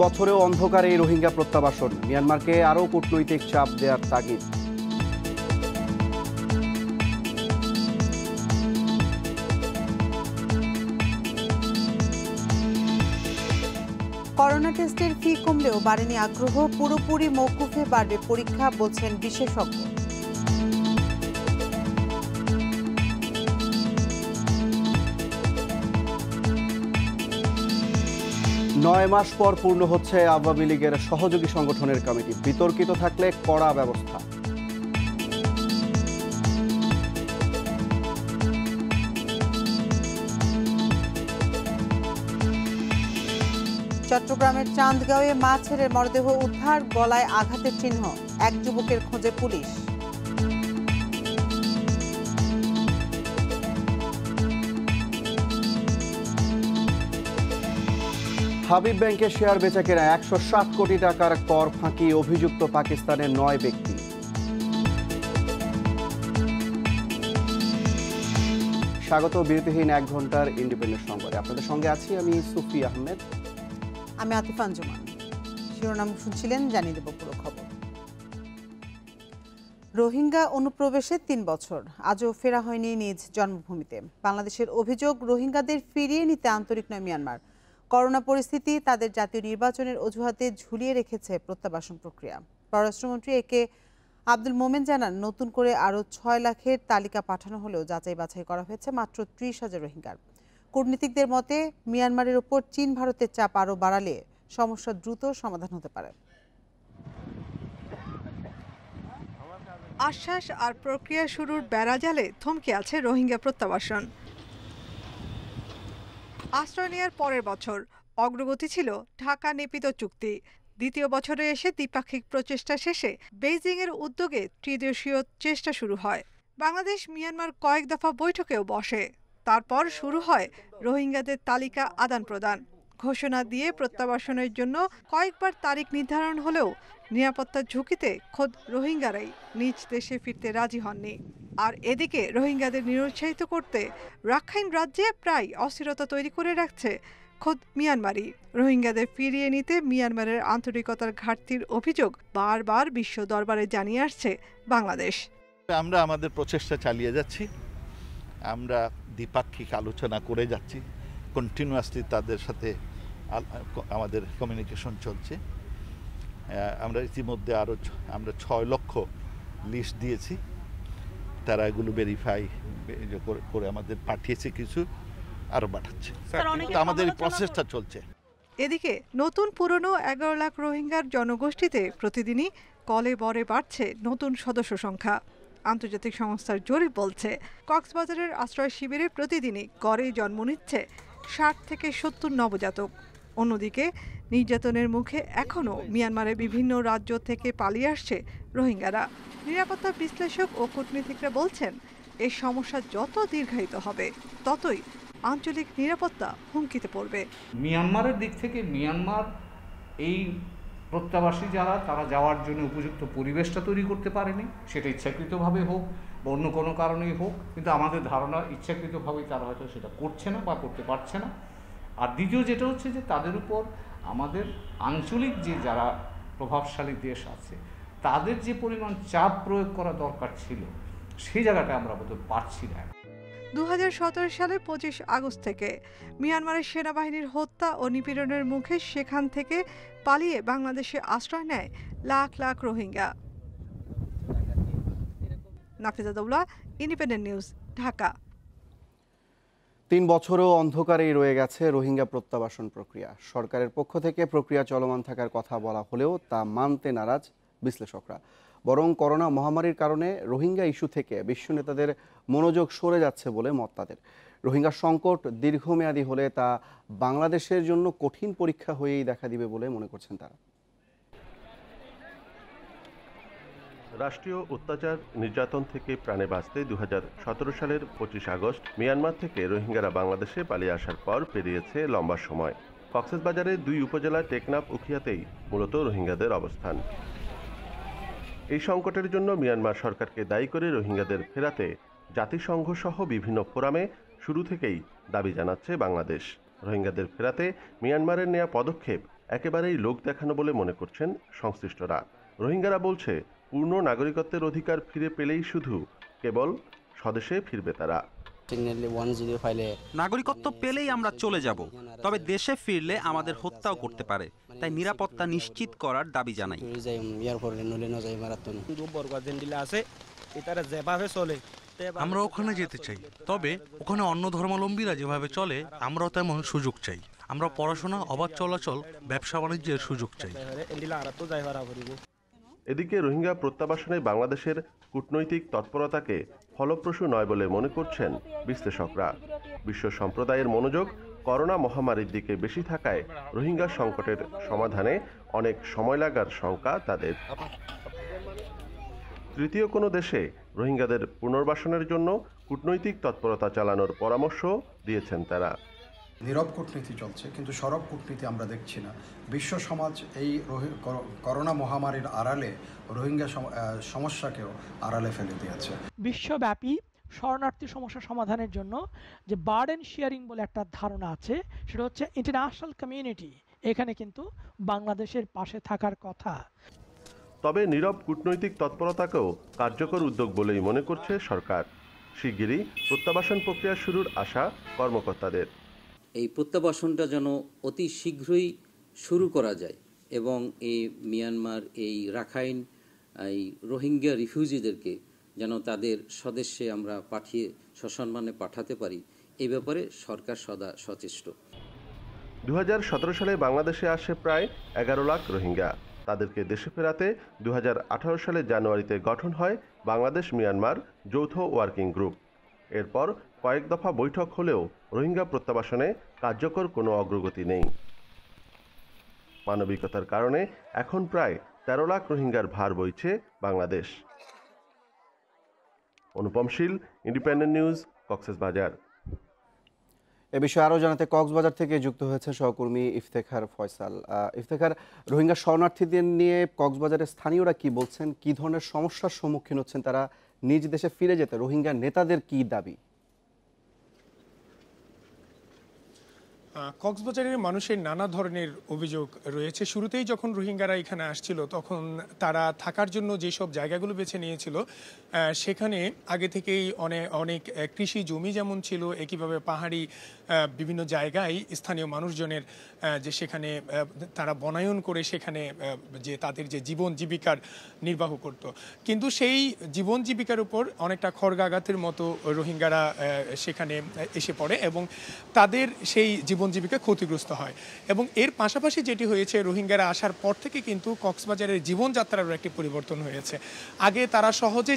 বছরেও অন্ধকারে এই রোহিঙ্গা প্রত্যাবাসন, মিয়ানমারকে আরও কূটনৈতিক চাপ দেওয়ার তাগিদ। করোনা টেস্টের ফি কমলেও বাড়েনি আগ্রহ, পুরোপুরি মওকুফে বাড়বে পরীক্ষা বলছেন বিশেষজ্ঞ। 9 মাস পর পূর্ণ হচ্ছে আওয়ামী লীগের সহযোগী সংগঠনের কমিটি, বিতর্কিত থাকলে কড়া ব্যবস্থা। চট্টগ্রামের চান্দগাঁওয়ে মা ছেলের মরদেহ উদ্ধার, গলায় আঘাতের চিহ্ন, এক যুবকের খোঁজে পুলিশ। হাবিব ব্যাংকের শেয়ার বেচাকেনা, 160 কোটি টাকার কর ফাঁকি, অভিযুক্ত পাকিস্তানের 9 ব্যক্তি। স্বাগত বিরতিহীন 1 ঘন্টার ইন্ডিপেন্ডেন্ট সংবাদে। আপনাদের সঙ্গে আছি আমি সুফি আহমেদ। আমি আতিফা আঞ্জুমান। শিরোনাম শুনছিলেন, জানিয়ে দেব পুরো খবর। রোহিঙ্গা অনুপ্রবেশে 3 বছর, আজও ফেরা হয়নি নিজ জন্মভূমিতে। বাংলাদেশের অভিযোগ, রোহিঙ্গাদের ফিরিয়ে নিতে আন্তরিক নয় মিয়ানমার। করোনা পরিস্থিতি তাদের জাতীয় নির্বাচনের অজুহাতে ঝুলিয়ে রেখেছে প্রত্যাবাসন প্রক্রিয়া। পররাষ্ট্রমন্ত্রী একে আব্দুল মোমেন জানান, নতুন করে আরও 6 লাখের তালিকা পাঠানো হলেও যাচাই বাছাই করা হয়েছে মাত্র 30,000 রোহিঙ্গার। কূটনীতিকদের মতে, মিয়ানমারের ওপর চীন ভারতের চাপ আরও বাড়ালে সমস্যা দ্রুত সমাধান হতে পারে। আশ্বাস আর প্রক্রিয়া শুরুর বেড়াজালে থমকে আছে রোহিঙ্গা প্রত্যাবাসন। আশ্রয় নেয়ার পরের বছর অগ্রগতি ছিল ঢাকা নেপিত চুক্তি। দ্বিতীয় বছরে এসে দ্বিপাক্ষিক প্রচেষ্টা শেষে বেইজিংয়ের উদ্যোগে ত্রিদেশীয় চেষ্টা শুরু হয়। বাংলাদেশ মিয়ানমার কয়েক দফা বৈঠকেও বসে। তারপর শুরু হয় রোহিঙ্গাদের তালিকা আদান প্রদান। ঘোষণা দিয়ে প্রত্যাবাসনের জন্য কয়েকবার তারিখ নির্ধারণ হলেও নিরাপত্তার ঝুঁকিতে খোদ রোহিঙ্গারাই নিজ দেশে ফিরতে রাজি হননি। আর এদিকে রোহিঙ্গাদের নিরুৎসাহিত করতে রাখাইন রাজ্যে প্রায় অস্থিরতা তৈরি করে রাখছে খোদ মিয়ানমারই। রোহিঙ্গাদের ফিরিয়ে নিতে মিয়ানমারের আন্তরিকতার ঘাটতির অভিযোগ বারবার বিশ্ব দরবারে জানিয়ে আসছে বাংলাদেশ। আমরা আমাদের প্রচেষ্টা চালিয়ে যাচ্ছি, আমরা দ্বিপাক্ষিক আলোচনা করে যাচ্ছি, কন্টিনিউয়াসলি তাদের সাথে আমাদের কমিউনিকেশন চলছে। আমরা ইতিমধ্যে আমরা 6 লক্ষ লিস্ট দিয়েছি, তারা এগুলো ভেরিফাই করে আমাদের পাঠিয়েছে, কিছু আরও পাঠাচ্ছে, আমাদের প্রসেসটা চলছে। এদিকে নতুন পুরনো 11 লাখ রোহিঙ্গার জনগোষ্ঠীতে প্রতিদিনই কলে বরে বাড়ছে নতুন সদস্য সংখ্যা। আন্তর্জাতিক সংস্থার জরিপ বলছে, কক্সবাজারের আশ্রয় শিবিরে প্রতিদিনই গড়ে জন্ম নিচ্ছে 60 থেকে 70 নবজাতক। অন্যদিকে নির্যাতনের মুখে এখনও মিয়ানমারের বিভিন্ন রাজ্য থেকে পালিয়ে আসছে রোহিঙ্গারা। নিরাপত্তা বিশ্লেষক ও কূটনীতিকরা বলছেন, এই সমস্যা যত দীর্ঘায়িত হবে ততই আঞ্চলিক নিরাপত্তা হুমকিতে পড়বে। মিয়ানমারের দিক থেকে মিয়ানমার এই প্রত্যাবাসী যারা, তারা যাওয়ার জন্য উপযুক্ত পরিবেশটা তৈরি করতে পারেনি, সেটা ইচ্ছাকৃতভাবে হোক বা অন্য কোনো কারণেই হোক। কিন্তু আমাদের ধারণা ইচ্ছাকৃতভাবেই তারা হয়তো সেটা করছে না বা করতে পারছে না। আর দ্বিতীয় যেটা হচ্ছে যে তাদের উপর আমাদের আঞ্চলিক যে যারা প্রভাবশালী দেশ আছে, তাদের যে পরিমাণ চাপ প্রয়োগ করা দরকার ছিল, সেই জায়গাটা আমরা বোধহয় পারছি না। 2017 সালের 25 আগস্ট থেকে মিয়ানমারের সেনাবাহিনীর হত্যা ও নিপীড়নের মুখে সেখান থেকে পালিয়ে বাংলাদেশে আশ্রয় নেয় লাখ লাখ রোহিঙ্গা। Nafiza Daula, independent news, Dhaka. 3 বছরেও অন্ধকারেই রয়ে গেছে রোহিঙ্গা প্রত্যাবাসন প্রক্রিয়া। সরকারের পক্ষ থেকে প্রক্রিয়া চলমান থাকার কথা বলা হলেও তা মানতে নারাজ বিশ্লেষকরা। বরং করোনা মহামারীর কারণে রোহিঙ্গা ইস্যু থেকে বিশ্ব নেতাদের মনোযোগ সরে যাচ্ছে বলে মত তাদের। রোহিঙ্গা সংকট দীর্ঘমেয়াদী হলে তা বাংলাদেশের জন্য কঠিন পরীক্ষা হয়েই দেখা দিবে বলে মনে করছেন তারা। রাষ্ট্রীয় অত্যাচার নির্যাতন থেকে প্রাণে বাঁচতে 2017 সালের 25 আগস্ট মিয়ানমার থেকে রোহিঙ্গারা বাংলাদেশে পালিয়ে আসার পর পেরিয়েছে লম্বা সময়। কক্সবাজারের 2 উপজেলা টেকনাফ, উখিয়াতেই মূলত রোহিঙ্গাদের অবস্থান। এই সংকটের জন্য মিয়ানমার সরকারকে দায়ী করে রোহিঙ্গাদের ফেরাতে জাতিসংঘ সহ বিভিন্ন ফোরামে শুরু থেকেই দাবি জানাচ্ছে বাংলাদেশ। রোহিঙ্গাদের ফেরাতে মিয়ানমারের নেওয়া পদক্ষেপ একেবারেই লোক দেখানো বলে মনে করছেন সংশ্লিষ্টরা। রোহিঙ্গারা বলছে, পূর্ণ নাগরিকত্বের অধিকার ফিরে পেলেই শুধু কেবল স্বদেশে ফিরবে তারা। নাগরিকত্ব পেলেই আমরা চলে যাব, তবে দেশে ফিরলে আমাদের হত্যাও করতে পারে, তাই নিরাপত্তা নিশ্চিত করার দাবি জানাই। আমরা ওখানে যেতে চাই, তবে ওখানে অন্য ধর্মাবলম্বীরা যেভাবে চলে আমরাও তেমন সুযোগ চাই। আমরা পড়াশোনা, অবাধ চলাচল, ব্যবসা বাণিজ্যের সুযোগ চাই। এদিকে রোহিঙ্গা প্রত্যাবাসনে বাংলাদেশের কূটনৈতিক তৎপরতাকে ফলপ্রসূ নয় বলে মনে করছেন বিশ্লেষকরা। বিশ্ব সম্প্রদায়ের মনোযোগ করোনা মহামারীর দিকে বেশি থাকায় রোহিঙ্গা সংকটের সমাধানে অনেক সময় লাগার শঙ্কা তাদের। তৃতীয় কোনো দেশে রোহিঙ্গাদের পুনর্বাসনের জন্য কূটনৈতিক তৎপরতা চালানোর পরামর্শ দিয়েছেন তারা। নীরব কূটনীতি চলছে, কিন্তু সরব কূটনীতি আমরা দেখছি না। বিশ্ব সমাজ এই করোনা মহামারীর আড়ালে রোহিঙ্গা সমস্যাকেও আড়ালে ফেলে দিয়েছে। বিশ্বব্যাপী শরণার্থী সমস্যা সমাধানের জন্য যে বার্ডেন শেয়ারিং বলে একটা ধারণা আছে, সেটা হচ্ছে ইন্টারন্যাশনাল কমিউনিটি এখানে কিন্তু বাংলাদেশের পাশে থাকার কথা। তবে নীরব কূটনৈতিক তৎপরতাকেও কার্যকর উদ্যোগ বলেই মনে করছে সরকার। শিগগিরই প্রত্যাবাসন প্রক্রিয়া শুরুর আশা কর্মকর্তাদের। এই প্রত্যাবাসনটা যেন অতি শীঘ্রই শুরু করা যায় এবং এই মিয়ানমার, এই রাখাইন, এই রোহিঙ্গা রিফিউজিদেরকে যেন তাদের স্বদেশে আমরা পাঠিয়ে সসম্মানে পাঠাতে পারি, এই ব্যাপারে সরকার সদা সচেষ্ট। 2017 সালে বাংলাদেশে আসে প্রায় 11 লাখ রোহিঙ্গা। তাদেরকে দেশে ফেরাতে 2018 সালের জানুয়ারিতে গঠন হয় বাংলাদেশ মিয়ানমার যৌথ ওয়ার্কিং গ্রুপ। এরপর কয়েক দফা বৈঠক হলেও রোহিঙ্গা প্রত্যাবাসনে কার্যকর কোনো অগ্রগতি নেই। মানবিকতার কারণে এখন প্রায় 13 লাখ রোহিঙ্গার ভার বইছে বাংলাদেশ। অনুপম শীল, ইন্ডিপেন্ডেন্ট নিউজ, কক্সবাজার। এ বিষয়ে আরও জানাতে কক্সবাজার থেকে যুক্ত হয়েছে সহকর্মী ইফতেখার ফয়সাল। ইফতেখার, রোহিঙ্গা শরণার্থীদের নিয়ে কক্সবাজারের স্থানীয়রা কি বলছেন, কি ধরনের সমস্যার সম্মুখীন হচ্ছেন তারা? নিজ দেশে ফিরে যেতে রোহিঙ্গা নেতাদের কি দাবি? কক্সবাজারের মানুষের নানা ধরনের অভিযোগ রয়েছে। শুরুতেই যখন রোহিঙ্গারা এখানে আসছিল তখন তারা থাকার জন্য যেসব জায়গাগুলো বেছে নিয়েছিল সেখানে আগে থেকেই অনেক কৃষি জমি যেমন ছিল, একইভাবে পাহাড়ি বিভিন্ন জায়গায় স্থানীয় মানুষজনের যে সেখানে তারা বনায়ন করে সেখানে যে তাদের যে জীবন জীবিকার নির্বাহ করত, কিন্তু সেই জীবন জীবিকার উপর অনেকটা খড়গাঘাতের মতো রোহিঙ্গারা সেখানে এসে পড়ে এবং তাদের সেই জীবন জীবিকা ক্ষতিগ্রস্ত হয়। এবং এর পাশাপাশি যেটি হয়েছে, রোহিঙ্গারা আসার পর থেকে কিন্তু কক্সবাজারের জীবনযাত্রারও একটি পরিবর্তন হয়েছে। আগে তারা সহজে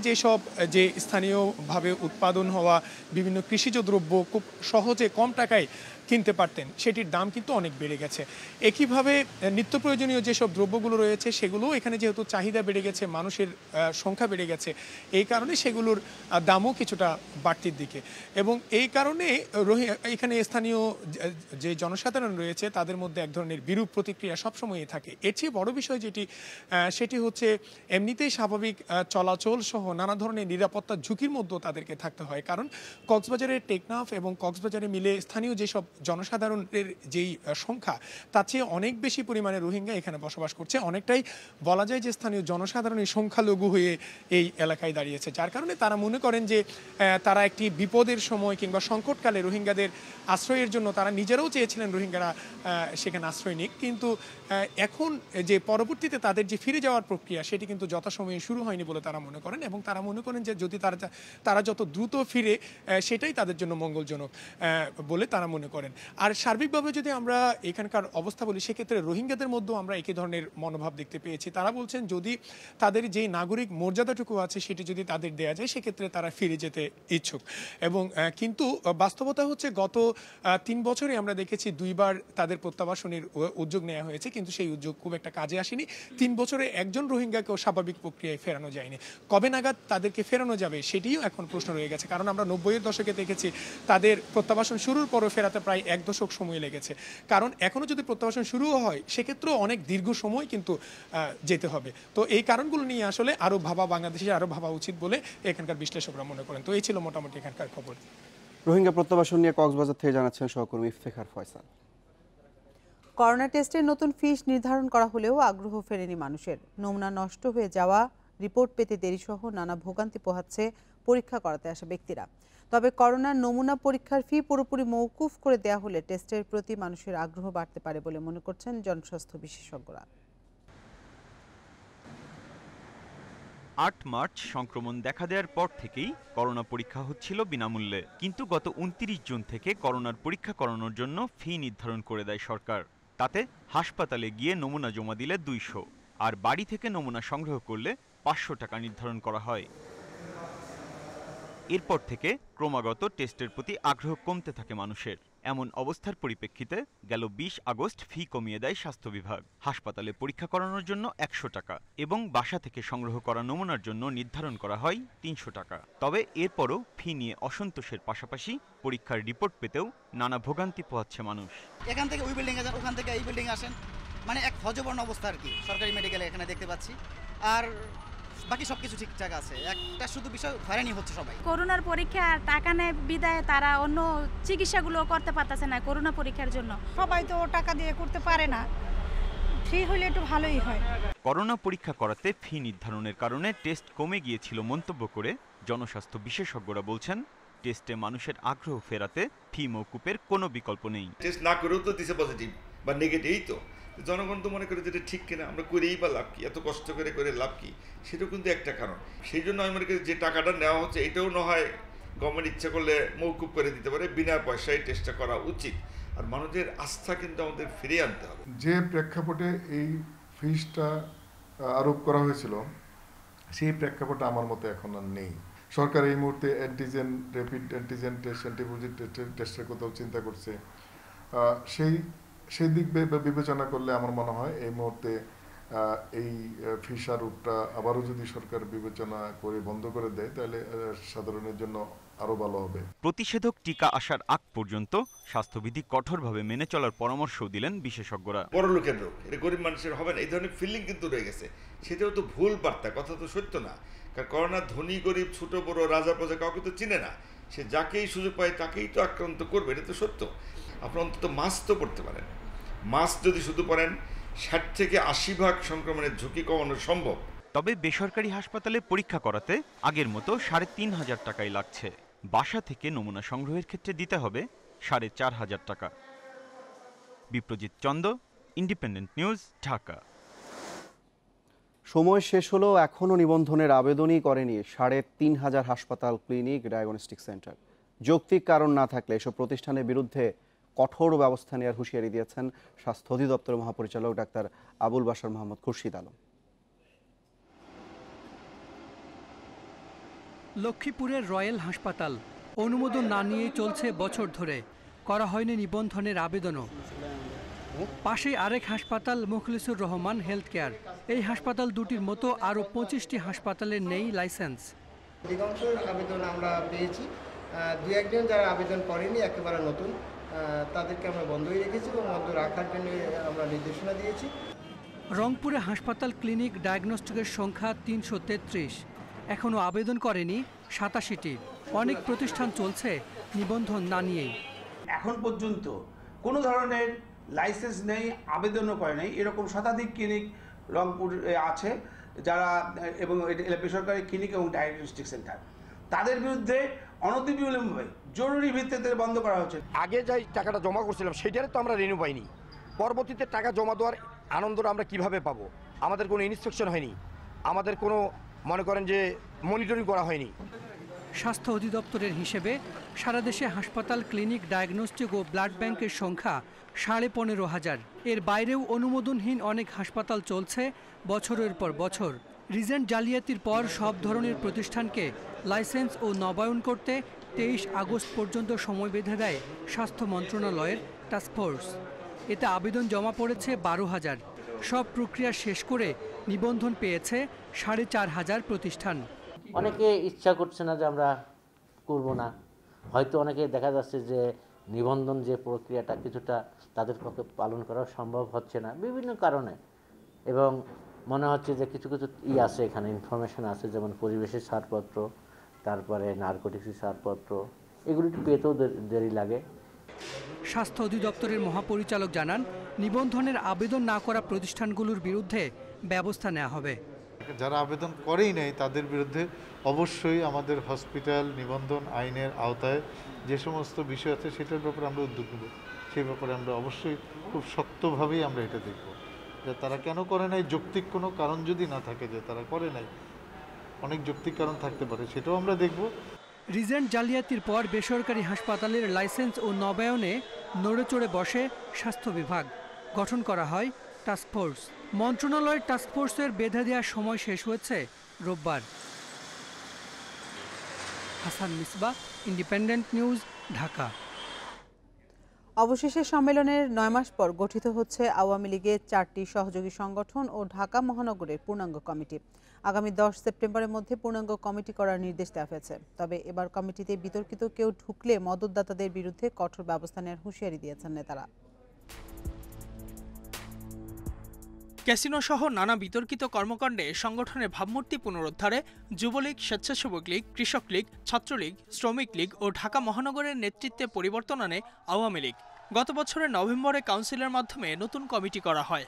যে স্থানীয়ভাবে উৎপাদন হওয়া বিভিন্ন কৃষিজ দ্রব্য খুব সহজে কম টাকায় কিনতে পারতেন, সেটির দাম কিন্তু অনেক বেড়ে গেছে। একইভাবে নিত্য প্রয়োজনীয় যেসব দ্রব্যগুলো রয়েছে সেগুলোও এখানে যেহেতু চাহিদা বেড়ে গেছে, মানুষের সংখ্যা বেড়ে গেছে, এই কারণে সেগুলোর দামও কিছুটা বাড়তির দিকে। এবং এই কারণে এখানে স্থানীয় যে জনসাধারণ রয়েছে তাদের মধ্যে এক ধরনের বিরূপ প্রতিক্রিয়া সবসময়ই থাকে। এর চেয়ে বড় বিষয় সেটি হচ্ছে এমনিতেই স্বাভাবিক চলাচল সহ নানা ধরনের নিরাপত্তা ঝুঁকির মধ্যেও তাদেরকে থাকতে হয়। কারণ কক্সবাজারের টেকনাফ এবং কক্সবাজারে মিলে স্থানীয় যেসব জনসাধারণের যেই সংখ্যা তার চেয়ে অনেক বেশি পরিমাণে রোহিঙ্গা এখানে বসবাস করছে। অনেকটাই বলা যায় যে স্থানীয় জনসাধারণের সংখ্যালঘু হয়ে এই এলাকায় দাঁড়িয়েছে, যার কারণে তারা মনে করেন যে তারা একটি বিপদের সময় কিংবা সংকটকালে রোহিঙ্গাদের আশ্রয়ের জন্য তারা নিজেরাও চেয়েছিলেন রোহিঙ্গারা সেখানে আশ্রয় নিক, কিন্তু এখন যে পরবর্তীতে তাদের যে ফিরে যাওয়ার প্রক্রিয়া সেটি কিন্তু যথাসময়ে শুরু হয়নি বলে তারা মনে করেন। এবং তারা মনে করেন যে যদি তারা যত দ্রুত ফিরে সেটাই তাদের জন্য মঙ্গলজনক বলে তারা মনে করেন। আর সার্বিকভাবে যদি আমরা এখানকার অবস্থা বলি, সেক্ষেত্রে রোহিঙ্গাদের মধ্যেও আমরা একই ধরনের মনোভাব দেখতে পেয়েছি। তারা বলছেন যদি তাদের যেই নাগরিক মর্যাদাটুকু আছে সেটি যদি তাদের দেয়া যায় সেক্ষেত্রে তারা ফিরে যেতে ইচ্ছুক। এবং কিন্তু বাস্তবতা হচ্ছে গত 3 বছরে আমরা দেখেছি 2 বার তাদের প্রত্যাবাসনের উদ্যোগ নেওয়া হয়েছে, কিন্তু সেই উদ্যোগ খুব একটা কাজে আসেনি। 3 বছরে একজন রোহিঙ্গাকেও স্বাভাবিক প্রক্রিয়ায় ফেরানো যায়নি। কবে নাগাদ তাদেরকে ফেরানো যাবে সেটিও এখন প্রশ্ন রয়ে গেছে, কারণ আমরা 90-এর দশকে দেখেছি তাদের প্রত্যাবাসন শুরুর পরও ফেরাতে প্রায় 1 দশক সময় লেগেছে। কারণ এখনো যদি প্রত্যাবাসন শুরুও হয় সেক্ষেত্রেও অনেক দীর্ঘ সময় কিন্তু যেতে হবে। তো এই কারণগুলো নিয়ে আসলে আরো বাংলাদেশে আরো ভাবা উচিত বলে এখানকার বিশ্লেষকরা মনে করেন। তো এই ছিল মোটামুটি এখানকার খবর। রোহিঙ্গা প্রত্যাবাসন নিয়ে কক্সবাজার থেকে জানাচ্ছেন সহকর্মী ইফতেখার ফয়সাল। করোনা টেস্টের নতুন ফিস নির্ধারণ করা হলেও আগ্রহ ফেরেনি মানুষের। নমুনা নষ্ট হয়ে যাওয়া, রিপোর্ট পেতে দেরিসহ নানা ভোগান্তি পোহাচ্ছে পরীক্ষা করাতে আসা ব্যক্তিরা। তবে করোনার নমুনা পরীক্ষার ফি পুরোপুরি মওকুফ করে দেয়া হলে টেস্টের প্রতি মানুষের আগ্রহ বাড়তে পারে বলে মনে করছেন জনস্বাস্থ্য বিশেষজ্ঞরা। ৮ মার্চ সংক্রমণ দেখা দেওয়ার পর থেকেই করোনা পরীক্ষা হচ্ছিল বিনামূল্যে, কিন্তু গত ২৯ জুন থেকে করোনার পরীক্ষা করানোর জন্য ফি নির্ধারণ করে দেয় সরকার। তাতে হাসপাতালে গিয়ে নমুনা জমা দিলে ২০০, আর বাড়ি থেকে নমুনা সংগ্রহ করলে ৫০০ টাকা নির্ধারণ করা হয়। এরপর থেকে ক্রমাগত টেস্টের প্রতি আগ্রহ কমতে থাকে মানুষের। এমন অবস্থার পরিপ্রেক্ষিতে গেল ২০ আগস্ট ফি কমিয়ে দেয় স্বাস্থ্য বিভাগ। হাসপাতালে পরীক্ষা করানোর জন্য ১০০ টাকা এবং বাসা থেকে সংগ্রহ করা নমুনার জন্য নির্ধারণ করা হয় ৩০০ টাকা। তবে এরপরও ফি নিয়ে অসন্তোষের পাশাপাশি পরীক্ষার রিপোর্ট পেতেও নানা ভোগান্তি পোহাচ্ছে মানুষ। এখান থেকে ওই বিল্ডিং আসেন, ওখান থেকে এই বিল্ডিং আসেন, মানে এক হজবর্ণ অবস্থা আর কি। সরকারি মেডিকেলে এখানে দেখতে পাচ্ছি, আর বাকি সবকিছু ঠিকঠাক আছে। একটা শুধু বিষয় হয়রানি হচ্ছে সবাই। করোনার পরীক্ষা টাকা নেয় বিদায় তারা অন্য চিকিৎসাগুলো করতে পারতেছে না করোনা পরীক্ষার জন্য। সবাই তো টাকা দিয়ে করতে পারে না, ফ্রি হলে একটু ভালোই হয়। করোনা পরীক্ষা করাতে ফি নির্ধারণের কারণে টেস্ট কমে গিয়েছিল মন্তব্য করে জনস্বাস্থ্য বিশেষজ্ঞরা বলছেন, টেস্টে মানুষের আগ্রহ ফেরাতে ফি মওকুফের কোনো বিকল্প নেই। টেস্ট না করেও তো দিছে পজিটিভ বা নেগেটিভ, এই তো জনগণ তো মনে করে যেটা ঠিক কিনা, আমরা করেই বা লাভ কি, এত কষ্ট করে লাভ কি, সেটাও কিন্তু একটা কারণ। সেই জন্য আমি মনে করি যে টাকাটা নেওয়া হচ্ছে এটাও না হয় গভর্নমেন্ট ইচ্ছা করলে মওকুফ করে দিতে পারে, বিনা পয়সায় টেস্টটা করা উচিত। আর মানুষের আস্থা কিন্তু আমাদের ফিরিয়ে আনতে হবে। যে প্রেক্ষাপটে এই ফিসটা আরোপ করা হয়েছিল সেই প্রেক্ষাপটে আমার মতে এখন আর নেই। সরকার এই মুহূর্তে antigen, rapid antigen test, antibody টেস্টের কথাও চিন্তা করছে। সেই দিক বিবেচনা করলে আমার মনে হয় এই মুহূর্তে এই ফিস আরোপটা আবারও যদি সরকার বিবেচনা করে বন্ধ করে দেয় তাহলে সাধারণের জন্য আরো ভালো হবে। প্রতিষেধক টিকা আসার আগ পর্যন্ত স্বাস্থ্যবিধি কঠোরভাবে মেনে চলার পরামর্শ দিলেন বিশেষজ্ঞরা। বড় লোকের রোগ, এটা গরিব মানুষের হবে না, এই ধরনের ফিলিং কিন্তু রয়ে গেছে। সেটাও তো ভুল বার্তা, কথা তো সত্য না। কারণ করোনা ধনী গরিব ছোট বড় রাজা প্রজা কাউকে তো চিনে না, সে যাকেই সুযোগ পায় তাকেই তো আক্রান্ত করবে, এটা তো সত্য। আপনার অন্তত মাস্ক তো পড়তে পারেন। মাস্ক যদি শুধু পড়েন ৬০ থেকে ৮০% সংক্রমণের ঝুঁকি কমানো সম্ভব। তবে বেসরকারি হাসপাতালে পরীক্ষা করাতে আগের মতো ৩৫০০ টাকাই লাগছে। বাসা থেকে নমুনা সংগ্রহের ক্ষেত্রে দিতে হবে ৪৫০০ টাকা। Biprajit Chanda, independent news, Dhaka. সময় শেষ হলেও এখনও নিবন্ধনের আবেদনই করেনি ৩৫০০ হাসপাতাল, ক্লিনিক, ডায়াগনস্টিক সেন্টার। যৌক্তিক কারণ না থাকলে এসব প্রতিষ্ঠানের বিরুদ্ধে কঠোর ব্যবস্থা নেওয়ার হুঁশিয়ারি দিয়েছেন স্বাস্থ্য অধিদপ্তরের মহাপরিচালক ডাক্তার আবুল বাশার মোহাম্মদ খুরশিদ আলম। লক্ষ্মীপুরের রয়্যাল হাসপাতাল অনুমোদন না নিয়েই চলছে বছর ধরে, করা হয়নি নিবন্ধনের আবেদনও। পাশেই আরেক হাসপাতাল মুখলিসুর রহমান হেলথ কেয়ার। এই হাসপাতাল দুটির মতো আরও ২৫টি হাসপাতালের নেই লাইসেন্স। অধিকাংশ আবেদন আমরা পেয়েছি, দু একজন যারা আবেদন করেনি একেবারে নতুন, তাদেরকে আমরা বন্ধই রেখেছি এবং বন্ধ রাখার জন্য আমরা নির্দেশনা দিয়েছি। রংপুরে হাসপাতাল, ক্লিনিক, ডায়াগনস্টিকের সংখ্যা ৩৩৩। এখনও আবেদন করেনি ৮৭টি। অনেক প্রতিষ্ঠান চলছে নিবন্ধন না নিয়েই। এখন পর্যন্ত কোনো ধরনের লাইসেন্স নেই, আবেদনও করে নেই, এরকম শতাধিক ক্লিনিক রংপুর আছে যারা, এবং বেসরকারি ক্লিনিক এবং ডায়াগনস্টিক সেন্টার, তাদের বিরুদ্ধে অনতিবিলম্বে জরুরি ভিত্তিতে বন্ধ করা হচ্ছে। আগে যে টাকাটা জমা করছিলাম সেটারে তো আমরা রিনিউ পাইনি। পরবর্তীতে টাকা জমা দেওয়ার আনন্দটা আমরা কিভাবে পাবো? আমাদের কোনো ইন্সপেকশন হয়নি, আমাদের কোনো মনে করেন যে মনিটরিং করা হয়নি। স্বাস্থ্য অধিদপ্তরের হিসেবে সারা দেশে হাসপাতাল, ক্লিনিক, ডায়াগনস্টিক ও ব্লাড ব্যাংকের সংখ্যা ১৫,৫০০। এর বাইরেও অনুমোদনহীন অনেক হাসপাতাল চলছে বছরের পর বছর। রিজেন্ট জালিয়াতির পর সব ধরনের প্রতিষ্ঠানকে লাইসেন্স ও নবায়ন করতে ২৩ আগস্ট পর্যন্ত সময় বেঁধে দেয় স্বাস্থ্য মন্ত্রণালয়ের টাস্কফোর্স। এতে আবেদন জমা পড়েছে ১২,০০০। সব প্রক্রিয়া শেষ করে নিবন্ধন পেয়েছে ৪,৫০০ প্রতিষ্ঠান। অনেকে ইচ্ছা করছে না যে আমরা করব না, হয়তো অনেকে দেখা যাচ্ছে যে নিবন্ধন যে প্রক্রিয়াটা কিছুটা তাদের পক্ষে পালন করা সম্ভব হচ্ছে না বিভিন্ন কারণে, এবং মনে হচ্ছে যে কিছু কিছু আছে এখানে ইনফরমেশন আছে, যেমন পরিবেশের ছাড়পত্র, তারপরে নারকোটিক্সের ছাড়পত্র, এগুলি পেতেও দেরি লাগে। স্বাস্থ্য অধিদপ্তরের মহাপরিচালক জানান, নিবন্ধনের আবেদন না করা প্রতিষ্ঠানগুলোর বিরুদ্ধে ব্যবস্থা নেওয়া হবে। যারা আবেদন করেই নাই তাদের বিরুদ্ধে অবশ্যই আমাদের হসপিটাল নিবন্ধন আইনের আওতায় যে সমস্ত বিষয় আছে সেটার ব্যাপারে আমরা উদ্যোগ নেব। সেই ব্যাপারে আমরা অবশ্যই খুব শক্তভাবেই আমরা এটা দেখব যে তারা কেন করে নাই। যৌক্তিক কোনো কারণ যদি না থাকে যে তারা করে নাই, অনেক যৌক্তিক কারণ থাকতে পারে, সেটাও আমরা দেখব। রিজেন্ট জালিয়াতির পর বেসরকারি হাসপাতালের লাইসেন্স ও নবায়নে নড়েচড়ে বসে স্বাস্থ্য বিভাগ। গঠন করা হয় টাস্কফোর্স। মন্ত্রণালয়ের টাস্কফোর্সের বেঁধে দেওয়ার সময় শেষ হয়েছে রোববার। Hasan Misbah, independent news, Dhaka. অবশেষে সম্মেলনের 9 মাস পর গঠিত হচ্ছে আওয়ামী লীগের 4টি সহযোগী সংগঠন ও ঢাকা মহানগরের পূর্ণাঙ্গ কমিটি। আগামী 10 সেপ্টেম্বরের মধ্যে পূর্ণাঙ্গ কমিটি করার নির্দেশ দেওয়া হয়েছে। তবে এবার কমিটিতে বিতর্কিত কেউ ঢুকলে মদতদাতাদের বিরুদ্ধে কঠোর ব্যবস্থা নেওয়ার হুঁশিয়ারি দিয়েছেন নেতারা। ক্যাসিনো সহ নানা বিতর্কিত কর্মকাণ্ডে সংগঠনের ভাবমূর্তি পুনরুদ্ধারে যুবলীগ, স্বেচ্ছাসেবক লীগ, কৃষক লীগ, ছাত্রলীগ, শ্রমিক লীগ ও ঢাকা মহানগরের নেতৃত্বে পরিবর্তন আনে আওয়ামী লীগ। গত বছরের নভেম্বরে কাউন্সিলের মাধ্যমে নতুন কমিটি করা হয়।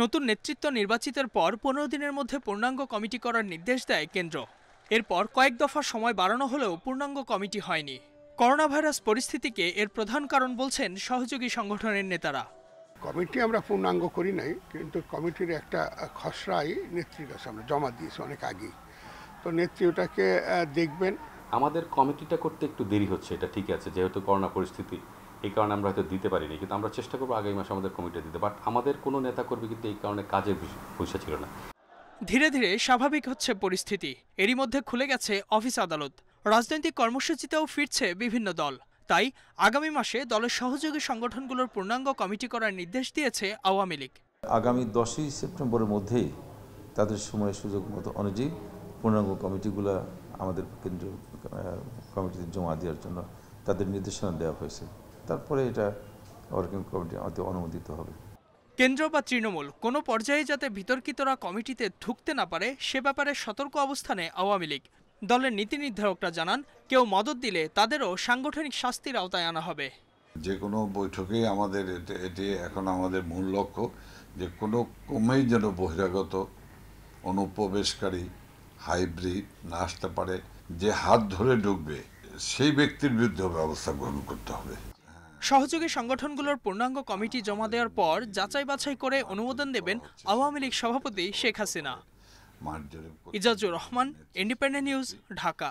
নতুন নেতৃত্ব নির্বাচিতের পর 15 দিনের মধ্যে পূর্ণাঙ্গ কমিটি করার নির্দেশ দেয় কেন্দ্র। এরপর কয়েক দফা সময় বাড়ানো হলেও পূর্ণাঙ্গ কমিটি হয়নি। করোনা ভাইরাস পরিস্থিতিকে এর প্রধান কারণ বলছেন সহযোগী সংগঠনের নেতারা। কমিটি আমরা পূর্ণাঙ্গ করি নাই, কিন্তু কমিটির একটা খসড়াই নেত্রীর কাছে আমরা জমা দিয়েছি অনেক আগেই। তো নেত্রী ওটাকে দেখবেন। আমাদের কমিটিটা করতে একটু দেরি হচ্ছে, এটা ঠিক আছে, যেহেতু করোনা পরিস্থিতি, এই কারণে আমরা হয়তো দিতে পারিনি, কিন্তু আমরা চেষ্টা করবো আগামী মাসে আমাদের কমিটি দিতে। বাট আমাদের কোনো নেতা কর্মী কিন্তু এই কারণে কাজের পয়সা ছিল না। ধীরে ধীরে স্বাভাবিক হচ্ছে পরিস্থিতি। এরই মধ্যে খুলে গেছে অফিস আদালত। রাজনৈতিক কর্মসূচিতেও ফিরছে বিভিন্ন দল। তাই আগামী মাসে দলের সহযোগী সংগঠনগুলোর পূর্ণাঙ্গ কমিটি করার নির্দেশ দিয়েছে আওয়ামী লীগ। আগামী 10ই সেপ্টেম্বরের মধ্যেই তাদের সময় সুযোগ মতো অনুযায়ী পূর্ণাঙ্গ কমিটিগুলো আমাদের কেন্দ্রীয় কমিটিতে জমা দেওয়ার জন্য তাদের নির্দেশনা দেওয়া হয়েছে। তারপরে এটা ওয়ার্কিং কমিটি অনুমোদিত হবে। কেন্দ্র বা তৃণমূল কোনো পর্যায়ে যাতে বিতর্কিতরা কমিটিতে ঢুকতে না পারে সে ব্যাপারে সতর্ক অবস্থানে আওয়ামী লীগ। দলের নীতি নির্ধারকরা জানান, কেউ মদত দিলে তাদেরও সাংগঠনিক শাস্তির আওতায় আনা হবে। যে কোনো বৈঠকেই আমাদের এটি এখন আমাদের মূল লক্ষ্য যে কোনো ক্রমেই যেন বহিরাগত অনুপ্রবেশকারী হাইব্রিড না আসতে পারে। যে হাত ধরে ঢুকবে সেই ব্যক্তির বিরুদ্ধে ব্যবস্থা গ্রহণ করতে হবে। সহযোগী সংগঠনগুলোর পূর্ণাঙ্গ কমিটি জমা দেওয়ার পর যাচাই বাছাই করে অনুমোদন দেবেন আওয়ামী লীগ সভাপতি শেখ হাসিনা। Ijazur Rahman, independent news, Dhaka.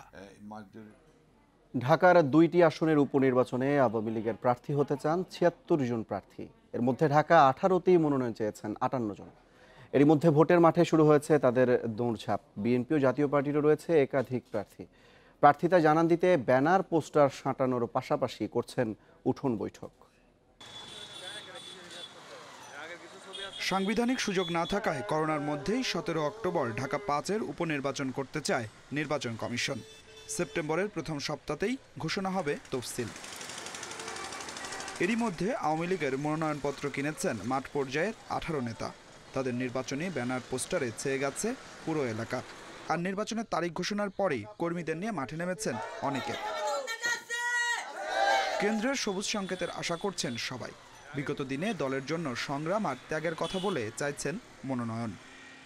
ঢাকার 2টি আসনের উপনির্বাচনে আওয়ামী লীগের প্রার্থী হতে চান 76 জন প্রার্থী। এর মধ্যে ঢাকা 18তেই মনোনয়ন চেয়েছেন 58 জন। এরই মধ্যে ভোটের মাঠে শুরু হয়েছে তাদের দৌড়ঝাঁপ। বিএনপি ও জাতীয় পার্টিরও রয়েছে একাধিক প্রার্থী। প্রার্থিতা জানান দিতে ব্যানার পোস্টার সাঁটানোর পাশাপাশি করছেন উঠোন বৈঠক। সাংবিধানিক সুযোগ না থাকায় করোনার মধ্যেই 17 অক্টোবর ঢাকা 5-এর উপনির্বাচন করতে চায় নির্বাচন কমিশন। সেপ্টেম্বরের প্রথম সপ্তাহতেই ঘোষণা হবে তফসিল। এরই মধ্যে আওয়ামী লীগের মনোনয়নপত্র কিনেছেন মাঠ পর্যায়ের 18 নেতা। তাদের নির্বাচনী ব্যানার পোস্টারে ছেয়ে গেছে পুরো এলাকা। আর নির্বাচনের তারিখ ঘোষণার পরেই কর্মীদের নিয়ে মাঠে নেমেছেন অনেকে। কেন্দ্রের সবুজ সংকেতের আশা করছেন সবাই। বিগত দিনে দলের জন্য সংগ্রাম আর ত্যাগের কথা বলে চাইছেন মনোনয়ন।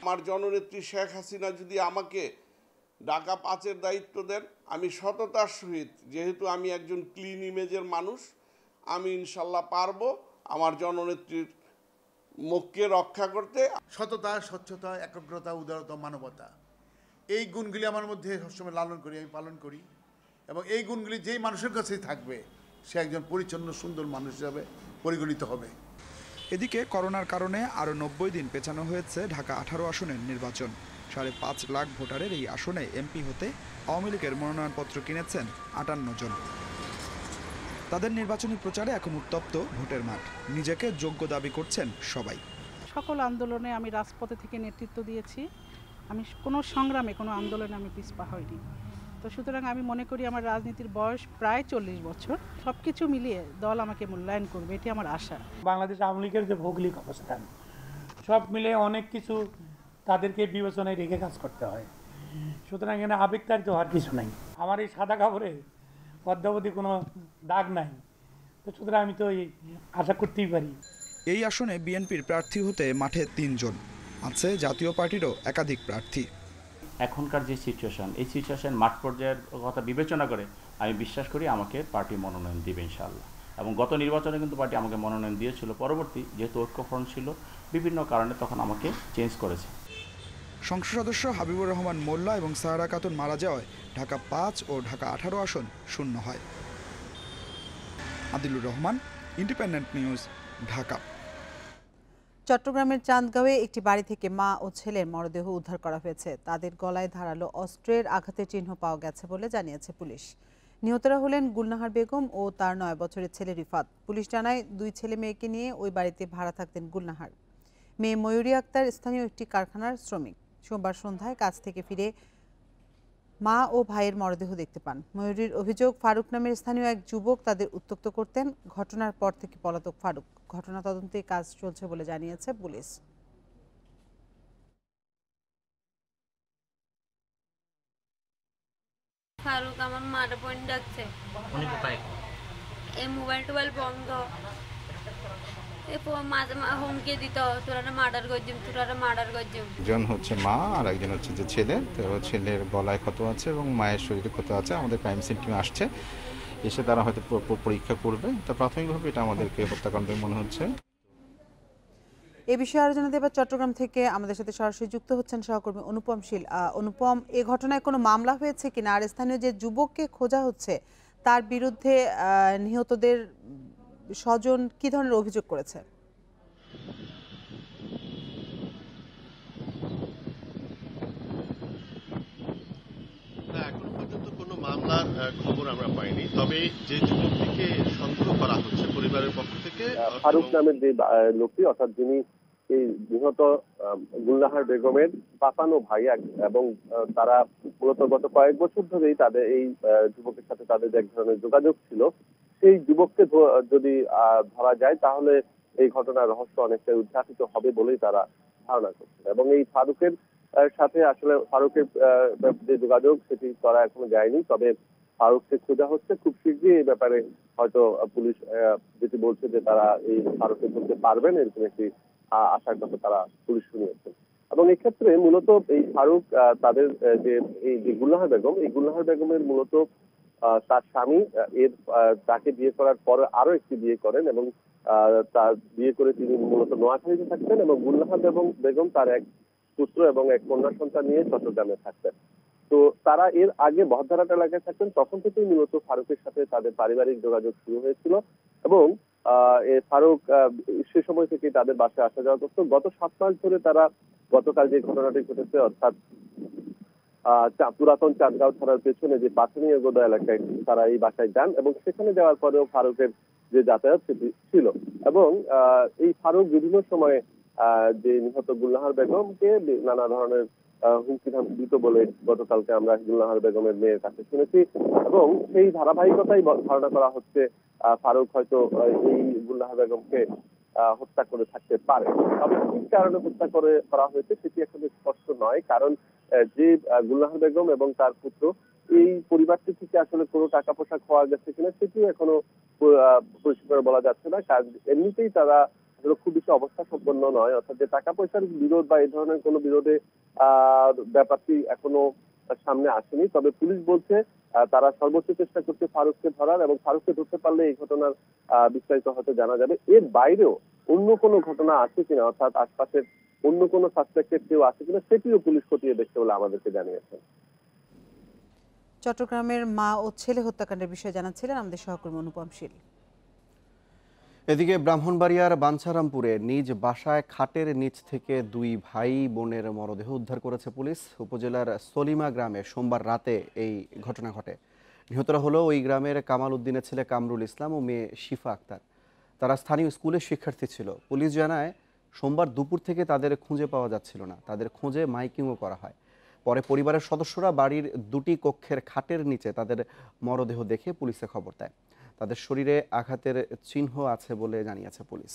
আমার জননেত্রী শেখ হাসিনা যদি আমাকে ঢাকা 5-এর দায়িত্ব দেন, আমি সততার সহিত, যেহেতু আমি একজন ক্লিন ইমেজের মানুষ, আমি ইনশাল্লাহ পারবো আমার জননেত্রীর মুখকে রক্ষা করতে। সততা, স্বচ্ছতা, একাগ্রতা, উদারতা, মানবতা, এই গুণগুলি আমার মধ্যে সবসময় লালন করি, আমি পালন করি। এবং এই গুণগুলি যেই মানুষের কাছেই থাকবে সে একজন পরিচ্ছন্ন সুন্দর মানুষ হিসাবে পরিগণিত হবে। এদিকে করোনার কারণে আরও 90 দিন পেছানো হয়েছে ঢাকা 18 আসনের নির্বাচন। 5.5 লাখ ভোটারের এই আসনে এমপি হতে আওয়ামী লীগের মনোনয়নপত্র কিনেছেন 58 জন। তাদের নির্বাচনী প্রচারে এখন উত্তপ্ত ভোটের মাঠ। নিজেকে যোগ্য দাবি করছেন সবাই। সকল আন্দোলনে আমি রাজপথে থেকে নেতৃত্ব দিয়েছি। আমি কোনো সংগ্রামে, কোনো আন্দোলনে আমি পিছপা হইনি। তো সুতরাং আমি মনে করি আমার রাজনীতির বয়স প্রায় 40 বছর। সব কিছু মিলিয়ে দল আমাকে মূল্যায়ন করবে, এটি আমার আশা। বাংলাদেশ আওয়ামী লীগের যে ভৌগোলিক অবস্থান, সব মিলে অনেক কিছু তাদেরকে বিবেচনায় রেখে কাজ করতে হয়। সুতরাং এখানে আবেগতাড়িত হওয়ার কিছু নাই। আমার এই সাদা কাপড়ে অদ্যাবধি কোনো দাগ নাই, তো সুতরাং আমি তো আশা করতেই পারি। এই আসনে বিএনপির প্রার্থী হতে মাঠে 3 জন, আছে জাতীয় পার্টিরও একাধিক প্রার্থী। এখনকার যে সিচুয়েশন, এই সিচুয়েশন মাঠ পর্যায়ের কথা বিবেচনা করে আমি বিশ্বাস করি আমাকে পার্টি মনোনয়ন দিবে ইনশাআল্লাহ। এবং গত নির্বাচনে কিন্তু পার্টি আমাকে মনোনয়ন দিয়েছিল, পরবর্তী যেহেতু ঐক্যফ্রন্ট ছিল বিভিন্ন কারণে তখন আমাকে চেঞ্জ করেছে। সংসদ সদস্য হাবিবুর রহমান মোল্লা এবং সাহারা খাতুন মারা যাওয়ায় ঢাকা 5 ও ঢাকা 18 আসন শূন্য হয়। Adilur Rahman, independent news, Dhaka. চট্টগ্রামের চান্দগাঁওয়ে একটি বাড়ি থেকে মা ও ছেলের মরদেহ উদ্ধার করা হয়েছে। তাদের গলায় ধারালো অস্ত্রের আঘাতের চিহ্ন পাওয়া গেছে বলে জানিয়েছে পুলিশ। নিহতরা হলেন গুলনাহার বেগম ও তার 9 বছরের ছেলে রিফাত। পুলিশ জানায় 2 ছেলে মেয়েকে নিয়ে ওই বাড়িতে ভাড়া থাকতেন গুলনাহার। মেয়ে ময়ূরী আক্তার স্থানীয় একটি কারখানার শ্রমিক। সোমবার সন্ধ্যায় কাজ থেকে ফিরে মা ও ভাইয়ের মরদেহ দেখতে পান। ময়ূরীর অভিযোগ, ফারুক নামের স্থানীয় এক যুবক তাদের উত্ত্যক্ত করতেন। ঘটনার পর থেকে পলাতক ফারুক। ঘটনা তদন্তে কাজ চলছে বলে জানিয়েছে পুলিশ। ফারুক আমার মার বোন ডাকছে, এই মোবাইল টোবাইল বন্ধ, মাঝে হুমকি দিত, তোরা মার্ডার করছিস, তোরা মার্ডার করছিস। একজন হচ্ছে মা আর একজন হচ্ছে যে ছেলে। তো ছেলের গলায় ক্ষত আছে এবং মায়ের শরীরে ক্ষত আছে। আমাদের ক্রাইম সিন টিম আসছে, এসে তারা হয়তো পরীক্ষা করবে। তো প্রাথমিকভাবে এটা আমাদেরকে হত্যাকাণ্ড মনে হচ্ছে। এ বিষয়ে আরো জানাতে এবার চট্টগ্রাম থেকে আমাদের সাথে সরাসরি যুক্ত হচ্ছেন সহকর্মী অনুপম শীল। অনুপম, এ ঘটনায় কোনো মামলা হয়েছে কিনা, আর স্থানীয় যে যুবককে খোঁজা হচ্ছে তার বিরুদ্ধে নিহতদের স্বজন কি ধরনের অভিযোগ করেছে? এখনো পর্যন্ত কোনো মামলার খবর আমরা পাইনি, তবে যে যুবকটিকে সন্দেহ করা হচ্ছে পরিবারের পক্ষ থেকে, ফারুক নামের যে লোকটি, অর্থাৎ যিনি এই নিহত গুলনাহার বেগমের পাপানো ভাই, এবং তারা মূলত গত কয়েক বছর ধরেই তাদের এই যুবকের সাথে তাদের এক ধরনের যোগাযোগ ছিল। সেই যুবককে যদি ধরা যায় তাহলে এই ঘটনার রহস্য অনেকটাই উদ্ঘাটিত হবে বলেই তারা ধারণা করছেন। এবং এই ফারুকের সাথে আসলে ফারুকের যে যোগাযোগ সেটি করা এখনো যায়নি, তবে ফারুককে খোঁজা হচ্ছে। খুব শীঘ্রই এই ব্যাপারে হয়তো পুলিশ যেটি বলছে যে তারা এই ফারুককে ধরতে পারবেন, এরকম একটি আশার কথা তারা পুলিশ শুনিয়েছেন। এবং এক্ষেত্রে মূলত এই ফারুক তাদের যে এই যে গুলনাহার বেগম, এই গুলনাহার বেগমের মূলত তার স্বামী তাকে বিয়ে করার পর আরো একটি বিয়ে করেন এবং তার বিয়ে করে তিনি মূলত নোয়াখালীতে থাকতেন এবং গুলনাহার বেগম তার এক পুত্র এবং এক কন্যা সন্তান নিয়ে চট্টগ্রামে থাকতেন। তো তারা এর আগে বহদ্দারহাট এলাকায় থাকতেন, তখন থেকেই মূলত ফারুকের সাথে তাদের পারিবারিক যোগাযোগ শুরু হয়েছিল এবং ফারুক সে সময় থেকে তাদের বাসায় আসা যাওয়া করতো। গত 7 মাস ধরে তারা গতকাল যে ঘটনাটি ঘটেছে, অর্থাৎ পুরাতন চাঁদগাঁও থানার পেছনে যে পাথনিয়া গোদা এলাকায় তারা এই বাসায় যান এবং সেখানে যাওয়ার পরেও ফারুকের যে যাতায়াত সেটি ছিল। এবং এই ফারুক বিভিন্ন সময়ে যে নিহত গুলনাহার বেগমকে নানা ধরনের হুমকি ধামকি দিত বলে গতকালকে আমরা গুলনাহার বেগমের মেয়ের কাছে শুনেছি। এবং সেই ধারাবাহিকতাই ধারণা করা হচ্ছে ফারুক হয়তো এই গুলনাহার বেগমকে হত্যা করে থাকতে পারে। তবে কি কারণে হত্যা করা হয়েছে সেটি এখন স্পষ্ট নয়, কারণ যে গুলনাহার বেগম এবং তার পুত্র, এই পরিবারটি থেকে আসলে কোনো টাকা পয়সা খাওয়া গেছে কিনা সেটিও এখনো পরিষ্কার বলা যাচ্ছে না। কারণ এমনিতেই তারা খুব বেশি অবস্থা সম্পন্ন নয়, অর্থাৎ যে টাকা পয়সার বিরোধ বা এই ধরনের কোনো বিরোধে ব্যাপারটি এখনো সামনে আসেনি। তবে পুলিশ বলছে তারা সর্বোচ্চ চেষ্টা করছে ফারুককে ধরার, এবং ফারুককে ধরতে পারলে এই ঘটনার বিস্তারিত হয়তো জানা যাবে। এর বাইরেও অন্য কোনো ঘটনা আছে কিনা, অর্থাৎ আশপাশের অন্য কোনো সাসপেক্টেড কেউ আছে কিনা সেটিও পুলিশ খতিয়ে দেখতে বলে আমাদেরকে জানিয়েছেন। চট্টগ্রামের মা ও ছেলে হত্যাকাণ্ডের বিষয়ে জানাচ্ছিলেন আমাদের সহকর্মী অনুপম শীল। এদিকে ব্রাহ্মণবাড়িয়ার বাঞ্ছারামপুরে নিজ বাসায় খাটের নিচ থেকে 2 ভাই বোনের মরদেহ উদ্ধার করেছে পুলিশ। উপজেলার সলিমা গ্রামে সোমবার রাতে এই ঘটনা ঘটে। নিহতরা হলো ওই গ্রামের কামাল উদ্দিনের ছেলে কামরুল ইসলাম ও মেয়ে শিফা আক্তার। তারা স্থানীয় স্কুলের শিক্ষার্থী ছিল। পুলিশ জানায় সোমবার দুপুর থেকে তাদের খুঁজে পাওয়া যাচ্ছিল না। তাদের খোঁজে মাইকিংও করা হয়। পরে পরিবারের সদস্যরা বাড়ির 2টি কক্ষের খাটের নিচে তাদের মরদেহ দেখে পুলিশে খবর দেয়। তাদের শরীরে আঘাতের চিহ্ন আছে বলে জানিয়েছে পুলিশ।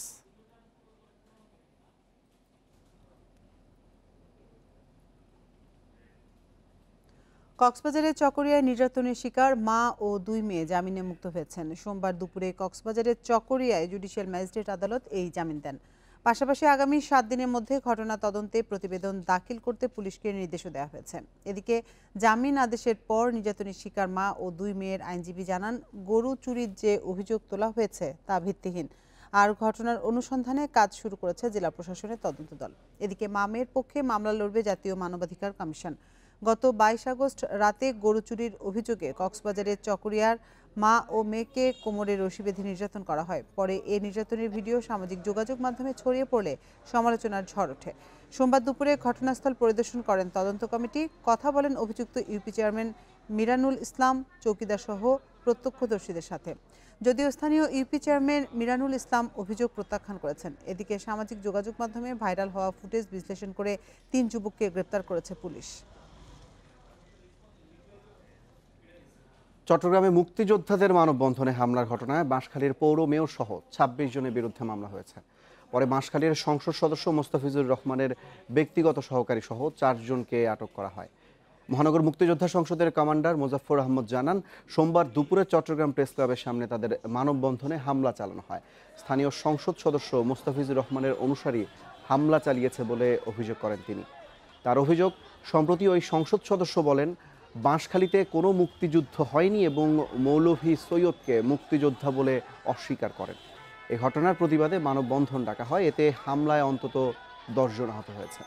কক্সবাজারের চকরিয়ায় নির্যাতনের শিকার মা ও 2 মেয়ে জামিনে মুক্ত হয়েছেন। সোমবার দুপুরে কক্সবাজারের চকরিয়ায় জুডিশিয়াল ম্যাজিস্ট্রেট আদালত এই জামিন দেন। পাশাপাশি আগামী 7 দিনের মধ্যে ঘটনা তদন্তে প্রতিবেদন দাখিল করতে পুলিশকে নির্দেশও দেওয়া হয়েছে। এদিকে জামিন আদেশের পর নির্যাতনের শিকার মা ও 2 মেয়ের আইনজীবী জানান, গরু চুরির যে অভিযোগ তোলা হয়েছে তা ভিত্তিহীন, আর ঘটনার অনুসন্ধানে কাজ শুরু করেছে জেলা প্রশাসনের তদন্ত দল। এদিকে মা মেয়ের পক্ষে মামলা লড়বে জাতীয় মানবাধিকার কমিশন। গত 22 আগস্ট রাতে গরু চুরির অভিযোগে কক্সবাজারের চকরিয়ার মা ও মেয়েকে কোমরে রশি বেঁধে নির্যাতন করা হয়। পরে এই নির্যাতনের ভিডিও সামাজিক যোগাযোগ মাধ্যমে ছড়িয়ে পড়লে সমালোচনার ঝড় ওঠে। সোমবার দুপুরে ঘটনাস্থল পরিদর্শন করেন তদন্ত কমিটি। কথা বলেন অভিযুক্ত ইউপি চেয়ারম্যান মিরানুল ইসলাম, চৌকিদার সহ প্রত্যক্ষদর্শীদের সাথে। যদিও স্থানীয় ইউপি চেয়ারম্যান মিরানুল ইসলাম অভিযোগ প্রত্যাখ্যান করেছেন। এদিকে সামাজিক যোগাযোগ মাধ্যমে ভাইরাল হওয়া ফুটেজ বিশ্লেষণ করে 3 যুবককে গ্রেপ্তার করেছে পুলিশ। চট্টগ্রামে মুক্তিযোদ্ধাদের মানববন্ধনে হামলার ঘটনায় বাঁশখালীর পৌর মেয়র সহ 26 জনের বিরুদ্ধে মামলা হয়েছে। পরে বাঁশখালীর সংসদ সদস্য মোস্তাফিজুর রহমানের ব্যক্তিগত সহকারী সহ 4 জনকে আটক করা হয়। মহানগর মুক্তিযোদ্ধা সংসদের কমান্ডার মোজাফফর আহমদ জানান, সোমবার দুপুরে চট্টগ্রাম প্রেস ক্লাবের সামনে তাদের মানববন্ধনে হামলা চালানো হয়। স্থানীয় সংসদ সদস্য মোস্তাফিজুর রহমানের অনুসারী হামলা চালিয়েছে বলে অভিযোগ করেন তিনি। তার অভিযোগ, সম্প্রতি ওই সংসদ সদস্য বলেন, বাঁশখালীতে কোনো মুক্তিযুদ্ধ হয়নি এবং মৌলভী সৈয়দকে মুক্তিযোদ্ধা বলে অস্বীকার করেন। এই ঘটনার প্রতিবাদে মানববন্ধন ডাকা হয়। এতে হামলায় অন্তত 10 জন আহত হয়েছে।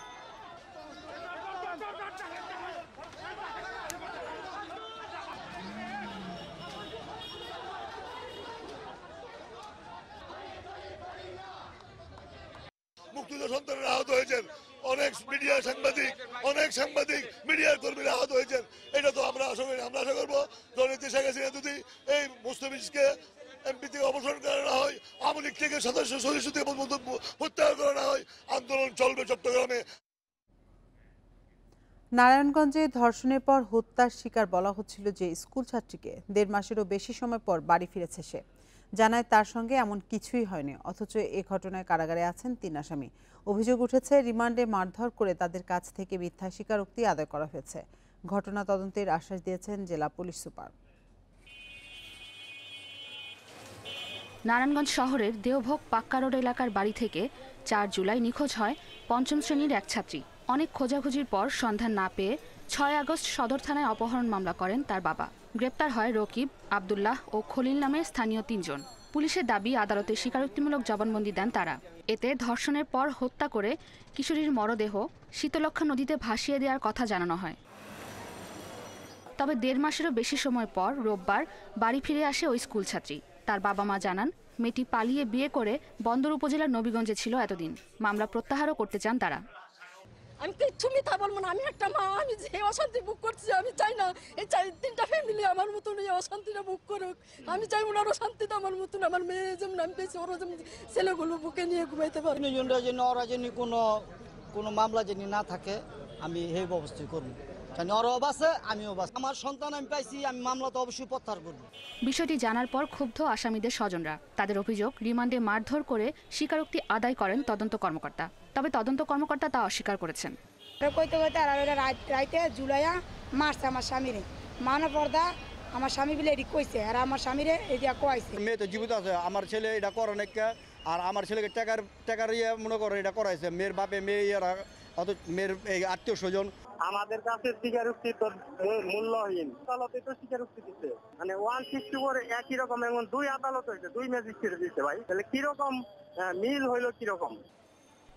মুক্তিযোদ্ধা সন্তানরা আহত হয়েছেন, অনেক সাংবাদিক মিডিয়ার কর্মীরা আহত হয়েছেন। এটা তো আমরা আশা করবো জননেত্রী শেখ হাসিনা যদি এই মুস্তাফিজকে এমপি থেকে অবসর করা না হয়, আওয়ামী লীগ থেকে সদস্য থেকে প্রত্যাহার করা না হয়, আন্দোলন চলবে চট্টগ্রামে। নারায়ণগঞ্জে ধর্ষণের পর হত্যার শিকার বলা হচ্ছিল যে স্কুল ছাত্রীকে 1.5 মাসেরও বেশি সময় পর বাড়ি ফিরেছে সে। জানায় তার সঙ্গে এমন কিছুই হয়নি, অথচ এ ঘটনায় কারাগারে আছেন 3 আসামি। অভিযোগ উঠেছে, রিমান্ডে মারধর করে তাদের কাছ থেকে মিথ্যা স্বীকারোক্তি আদায় করা হয়েছে। ঘটনা তদন্তের আশ্বাস দিয়েছেন জেলা পুলিশ সুপার। নারায়ণগঞ্জ শহরের দেওভোগ পাক্কা রোড এলাকার বাড়ি থেকে 4 জুলাই নিখোঁজ হয় 5ম শ্রেণীর এক ছাত্রী। অনেক খোঁজাখুঁজির পর সন্ধান না পেয়ে 6 আগস্ট সদর থানায় অপহরণ মামলা করেন তার বাবা। গ্রেপ্তার হয় রকিব, আব্দুল্লাহ ও খলিল নামে স্থানীয় 3 জন। পুলিশের দাবি, আদালতে স্বীকারোক্তিমূলক জবানবন্দি দেন তারা। এতে ধর্ষণের পর হত্যা করে কিশোরীর মরদেহ শীতলক্ষ্যা নদীতে ভাসিয়ে দেওয়ার কথা জানানো হয়। তবে 1.5 মাসেরও বেশি সময় পর রোববার বাড়ি ফিরে আসে ওই স্কুল ছাত্রী। তার বাবা মা জানান, মেয়েটি পালিয়ে বিয়ে করে বন্দর উপজেলার নবীগঞ্জে ছিল এতদিন। মামলা প্রত্যাহারও করতে চান তারা। আমি কিচ্ছু মিথ্যা বলবো না, আমি একটা মা, আমি যে অশান্তি বুক করছি আমি চাই না এই 3টা ফ্যামিলি আমার মতন এই অশান্তিটা বুক করুক। আমি চাই ওনারও শান্তিতে আমার মতন, আমার মেয়ে যেমন আমি পেয়েছি ওরা যেমন ছেলেগুলো বুকে নিয়ে ঘুমাইতে পারে। ওরা যেন কোনো মামলা যেন না থাকে, আমি এই ব্যবস্থাই করবো। আমার সন্তান আমি পাইছি, আমি মামলা তো অবশ্যই প্রত্যাহার করব। বিষয়টি জানার পর ক্ষুব্ধ আসামিদের স্বজনরা। তাদের অভিযোগ, রিমান্ডে মারধর করে স্বীকারোক্তি আদায় করেন তদন্ত কর্মকর্তা। তবে তদন্ত কর্মকর্তা তা অস্বীকার করেছেন। রাইতে জুলাইয়া মারছে আমার স্বামীরে, মানা পর্দা আমার স্বামী বলে এটি কইছে, আর আমার স্বামীরে এটা কইছে। মেয়ে তো জীবিত আছে, আমার ছেলে এটা করে নাকি, আর আমার ছেলেকে টাকার ইয়ে মনে করে এটা করাইছে। মেয়ের বাপে মেয়ে অত মেয়ের আত্মীয় স্বজন আমাদের কাছে স্বীকারোক্তি তো মূল্যহীন। আদালতে তো স্বীকারোক্তি দিচ্ছে, মানে 164 একই রকম, এমন 2 আদালত হয়েছে, 2 ম্যাজিস্ট্রেট দিচ্ছে। ভাই তাহলে কিরকম মিল হইলো কিরকম?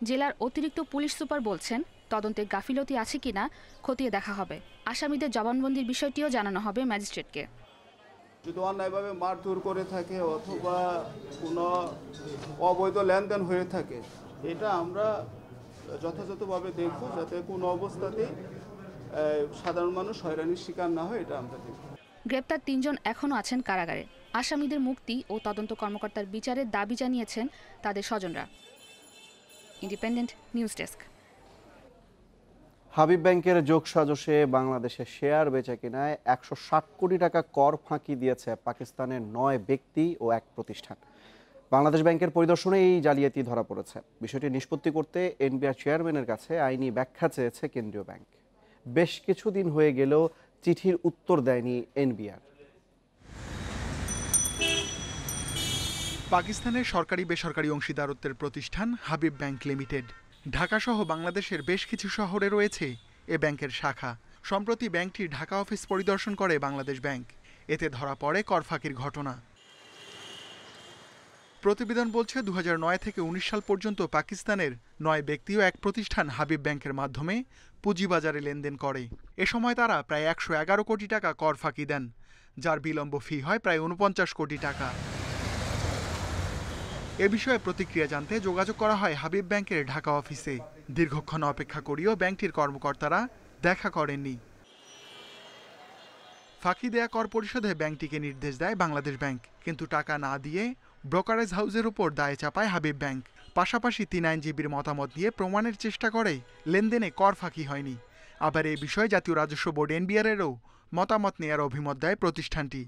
জেলার অতিরিক্ত পুলিশ সুপার বলছেন, তদন্তে গাফিলতি আছে কিনা খতিয়ে দেখা হবে। আসামিদের জবানবন্দির বিষয়টিও জানানো হবে ম্যাজিস্ট্রেটকে। যদি অন্যায়ভাবে মারধর করে থাকে অথবা কোনো অবৈধ লেনদেন হয়ে থাকে, এটা আমরা যথাযথভাবে দেখব, যাতে কোনো অবস্থাতেই সাধারণ মানুষ হয়রানির শিকার না হয়, এটা আমরা দেখব। গ্রেপ্তার 3 জন এখনও আছেন কারাগারে। আসামিদের মুক্তি ও তদন্ত কর্মকর্তার বিচারের দাবি জানিয়েছেন তাদের স্বজনরা। Independent news desk. হাবিব ব্যাংকের যোগসাজশে বাংলাদেশের শেয়ার বেচাকেনায় 160 কোটি টাকা কর ফাঁকি দিয়েছে পাকিস্তানের 9 ব্যক্তি ও 1 প্রতিষ্ঠান। বাংলাদেশ ব্যাংকের পরিদর্শনে এই জালিয়াতি ধরা পড়েছে। বিষয়টি নিষ্পত্তি করতে এনবিআর চেয়ারম্যানের কাছে আইনি ব্যাখ্যা চেয়েছে কেন্দ্রীয় ব্যাংক। বেশ কিছুদিন হয়ে গেলেও চিঠির উত্তর দেয়নি এনবিআর। পাকিস্তানের সরকারি বেসরকারি অংশীদারত্বের প্রতিষ্ঠান হাবিব ব্যাংক লিমিটেড। ঢাকাসহ বাংলাদেশের বেশ কিছু শহরে রয়েছে এ ব্যাংকের শাখা। সম্প্রতি ব্যাংকটির ঢাকা অফিস পরিদর্শন করে বাংলাদেশ ব্যাংক। এতে ধরা পড়ে কর ফাঁকির ঘটনা। প্রতিবেদন বলছে 2009 থেকে 19 সাল পর্যন্ত পাকিস্তানের 9 ব্যক্তি ও এক প্রতিষ্ঠান হাবিব ব্যাংকের মাধ্যমে পুঁজিবাজারে লেনদেন করে। এ সময় তারা প্রায় 111 কোটি টাকা কর ফাঁকি দেন, যার বিলম্ব ফি হয় প্রায় 49 কোটি টাকা। এ বিষয়ে প্রতিক্রিয়া জানতে যোগাযোগ করা হয় হাবিব ব্যাংকের ঢাকা অফিসে। দীর্ঘক্ষণ অপেক্ষা করেও ব্যাংকটির কর্মকর্তারা দেখা করেননি। ফাঁকি দেয়া কর পরিশোধে ব্যাংকটিকে নির্দেশ দেয় বাংলাদেশ ব্যাংক, কিন্তু টাকা না দিয়ে ব্রোকারেজ হাউসের উপর দায় চাপায় হাবিব ব্যাংক। পাশাপাশি 3 আইনজীবীর মতামত নিয়ে প্রমাণের চেষ্টা করে লেনদেনে কর ফাঁকি হয়নি। আবার এই বিষয়ে জাতীয় রাজস্ব বোর্ড এনবিআরেরও মতামত নেয়ার অভিমত দেয় প্রতিষ্ঠানটি।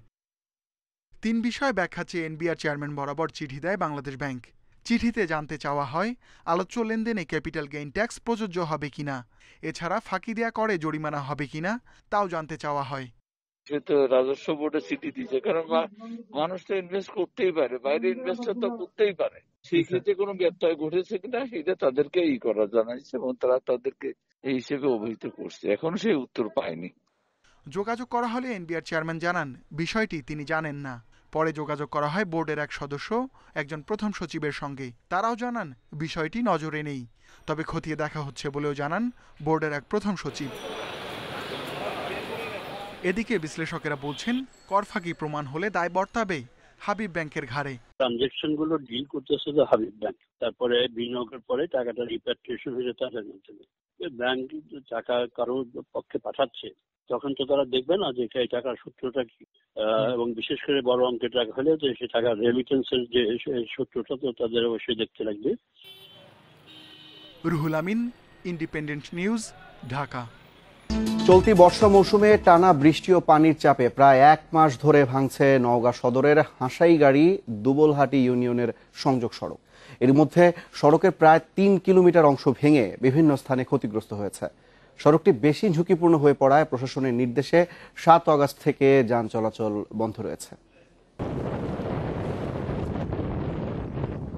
3 বিষয় ব্যাখ্যা চেয়ে এনবিআর চেয়ারম্যান বরাবর চিঠি দেয় বাংলাদেশ ব্যাংক। চিঠিতে জানতে চাওয়া হয় আলোচ্য লেনদেনে ক্যাপিটাল গেইন ট্যাক্স প্রযোজ্য হবে কিনা, এছাড়া ফাঁকি দেয়া করে জরিমানা হবে কিনা তাও জানতে চাওয়া হয়। সে তো রাজস্ব বোর্ডে চিঠি দিয়েছে, কারণ মানুষ তো ইনভেস্ট করতেই পারে, বাইরে ইনভেস্টর তো করতেই পারে। সেই ক্ষেত্রে কোনো ব্যত্যয় ঘটেছে কিনা সেটা তাদেরকে করা জানাইছে এবং তারা তাদেরকে এই হিসেবে অভিহিত করছে। এখনো সেই উত্তর পায়নি। যোগাযোগ করা হলে এনবিআর চেয়ারম্যান জানান বিষয়টি তিনি জানেন না। পরে যোগাযোগ করা হয় বোর্ডের এক সদস্য, একজন প্রথম সচিবের সঙ্গে। তারাও জানান বিষয়টি নজরে নেই, তবে খতিয়ে দেখা হচ্ছে বলেও জানান বোর্ডের এক প্রথম সচিব। এদিকে বিশ্লেষকেরা বলছেন কর ফাঁকি প্রমাণ হলে দায় বর্তাবে হাবিব ব্যাংকের ঘাড়ে। ট্রানজেকশন গুলো ডিল করতেছে তো হাবিব ব্যাংক, তারপরে বিনিয়োগের পরে টাকাটা রিপ্যাট্রিয়েশন হয়ে তাদের মাধ্যমে। ব্যাংক টাকা কারোর পক্ষে পাঠাচ্ছে, তখন তো তারা দেখবে না যে এই টাকার সূত্রটা কি, এবং বিশেষ করে বড় অঙ্কের টাকা হলে যে সে টাকার রেমিটেন্সের যে সূত্রটা তো তাদের অবশ্যই দেখতে লাগবে। Ruhul Amin, independent news, Dhaka. চলতি বর্ষা মৌসুমে টানা বৃষ্টি ও পানির চাপে প্রায় 1 মাস ধরে ভাঙছে নওগাঁ সদরের হাঁসাইগাড়ি দুবলহাটি ইউনিয়নের সংযোগ সড়ক। এর মধ্যে সড়কের প্রায় 3 কিলোমিটার অংশ ভেঙে বিভিন্ন স্থানে ক্ষতিগ্রস্ত হয়েছে। সড়কটি বেশি ঝুঁকিপূর্ণ হয়ে পড়ায় প্রশাসনের নির্দেশে 7 আগস্ট থেকে যান চলাচল বন্ধ রয়েছে।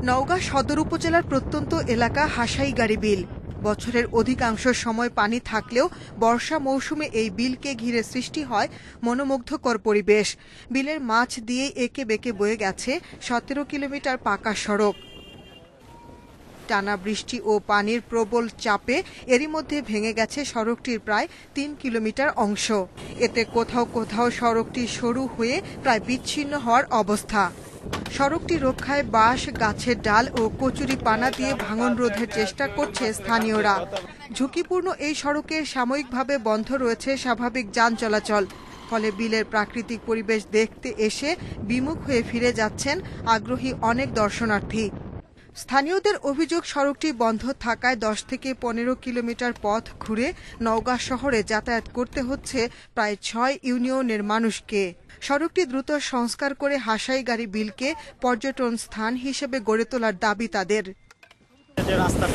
নওগাঁ সদর উপজেলার প্রত্যন্ত এলাকা হাঁসাইগাড়ি বিল। বছরের অধিকাংশ সময় পানি থাকলেও বর্ষা মৌসুমে এই বিলকে ঘিরে সৃষ্টি হয় মনোমুগ্ধকর পরিবেশ। বিলের মাছ দিয়ে একে বেঁকে বয়ে গেছে 17 কিলোমিটার পাকা সড়ক। টানা বৃষ্টি ও পানির প্রবল চাপে এরই মধ্যে ভেঙে গেছে সড়কটির প্রায় 3 কিলোমিটার অংশ। এতে কোথাও কোথাও সড়কটি সরু হয়ে প্রায় বিচ্ছিন্ন হওয়ার অবস্থা। সড়কটি রক্ষায় বাঁশ, গাছের ডাল ও কচুরি পানা দিয়ে ভাঙন রোধের চেষ্টা করছে স্থানীয়রা। ঝুঁকিপূর্ণ এই সড়কে সাময়িকভাবে বন্ধ রয়েছে স্বাভাবিক যান চলাচল। ফলে বিলের প্রাকৃতিক পরিবেশ দেখতে এসে বিমুখ হয়ে ফিরে যাচ্ছেন আগ্রহী অনেক দর্শনার্থী। স্থানীয়দের অভিযোগ, সড়কটি বন্ধ থাকায় 10 থেকে 15 কিলোমিটার পথ ঘুরে নওগাঁ শহরে যাতায়াত করতে হচ্ছে প্রায় 6 ইউনিয়নের মানুষকে। সড়কটি দ্রুত সংস্কার করে হাঁসাইগাড়ি বিলকে পর্যটন স্থান হিসেবে গড়ে তোলার দাবি তাদের। রাস্তার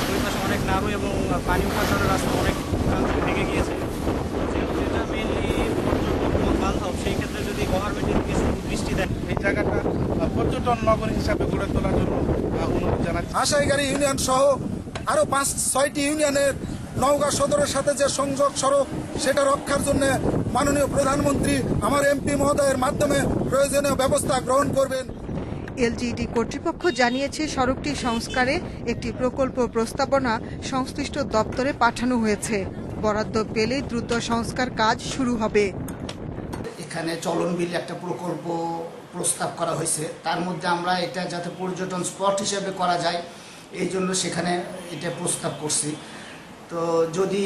দুই পাশে অনেক নাড়ু এবং পানি উপাসনের রাস্তা অনেক ভেঙে গিয়েছে। যেটা মেনলি পর্যটন বান্ধব, সেই ক্ষেত্রে যদি গভর্নমেন্টের কিছু দৃষ্টি দেন, এই জায়গাটা পর্যটন নগর হিসাবে গড়ে তোলার জন্য অনুরোধ জানাচ্ছি। হাঁসাইগাড়ি ইউনিয়ন সহ আরো 5-6টি ইউনিয়নের নওগাঁ সদরের সাথে যে সংযোগ সড়ক, সেটা রক্ষার জন্য মাননীয় প্রধানমন্ত্রী আমার এমপি মহোদয়ের মাধ্যমে প্রয়োজনীয় ব্যবস্থা গ্রহণ করবেন। এলজিইডি কর্তৃপক্ষ জানিয়েছে সড়কটি সংস্কারে একটি প্রকল্প প্রস্তাবনা সংশ্লিষ্ট দপ্তরে পাঠানো হয়েছে। বরাদ্দ পেলে দ্রুত সংস্কার কাজ শুরু হবে। এখানে চলন বিল একটা প্রকল্প প্রস্তাব করা হয়েছে, তার মধ্যে আমরা এটা যাতে পর্যটন স্পট হিসেবে করা যায় এই জন্য সেখানে এটা প্রস্তাব করছি। তো যদি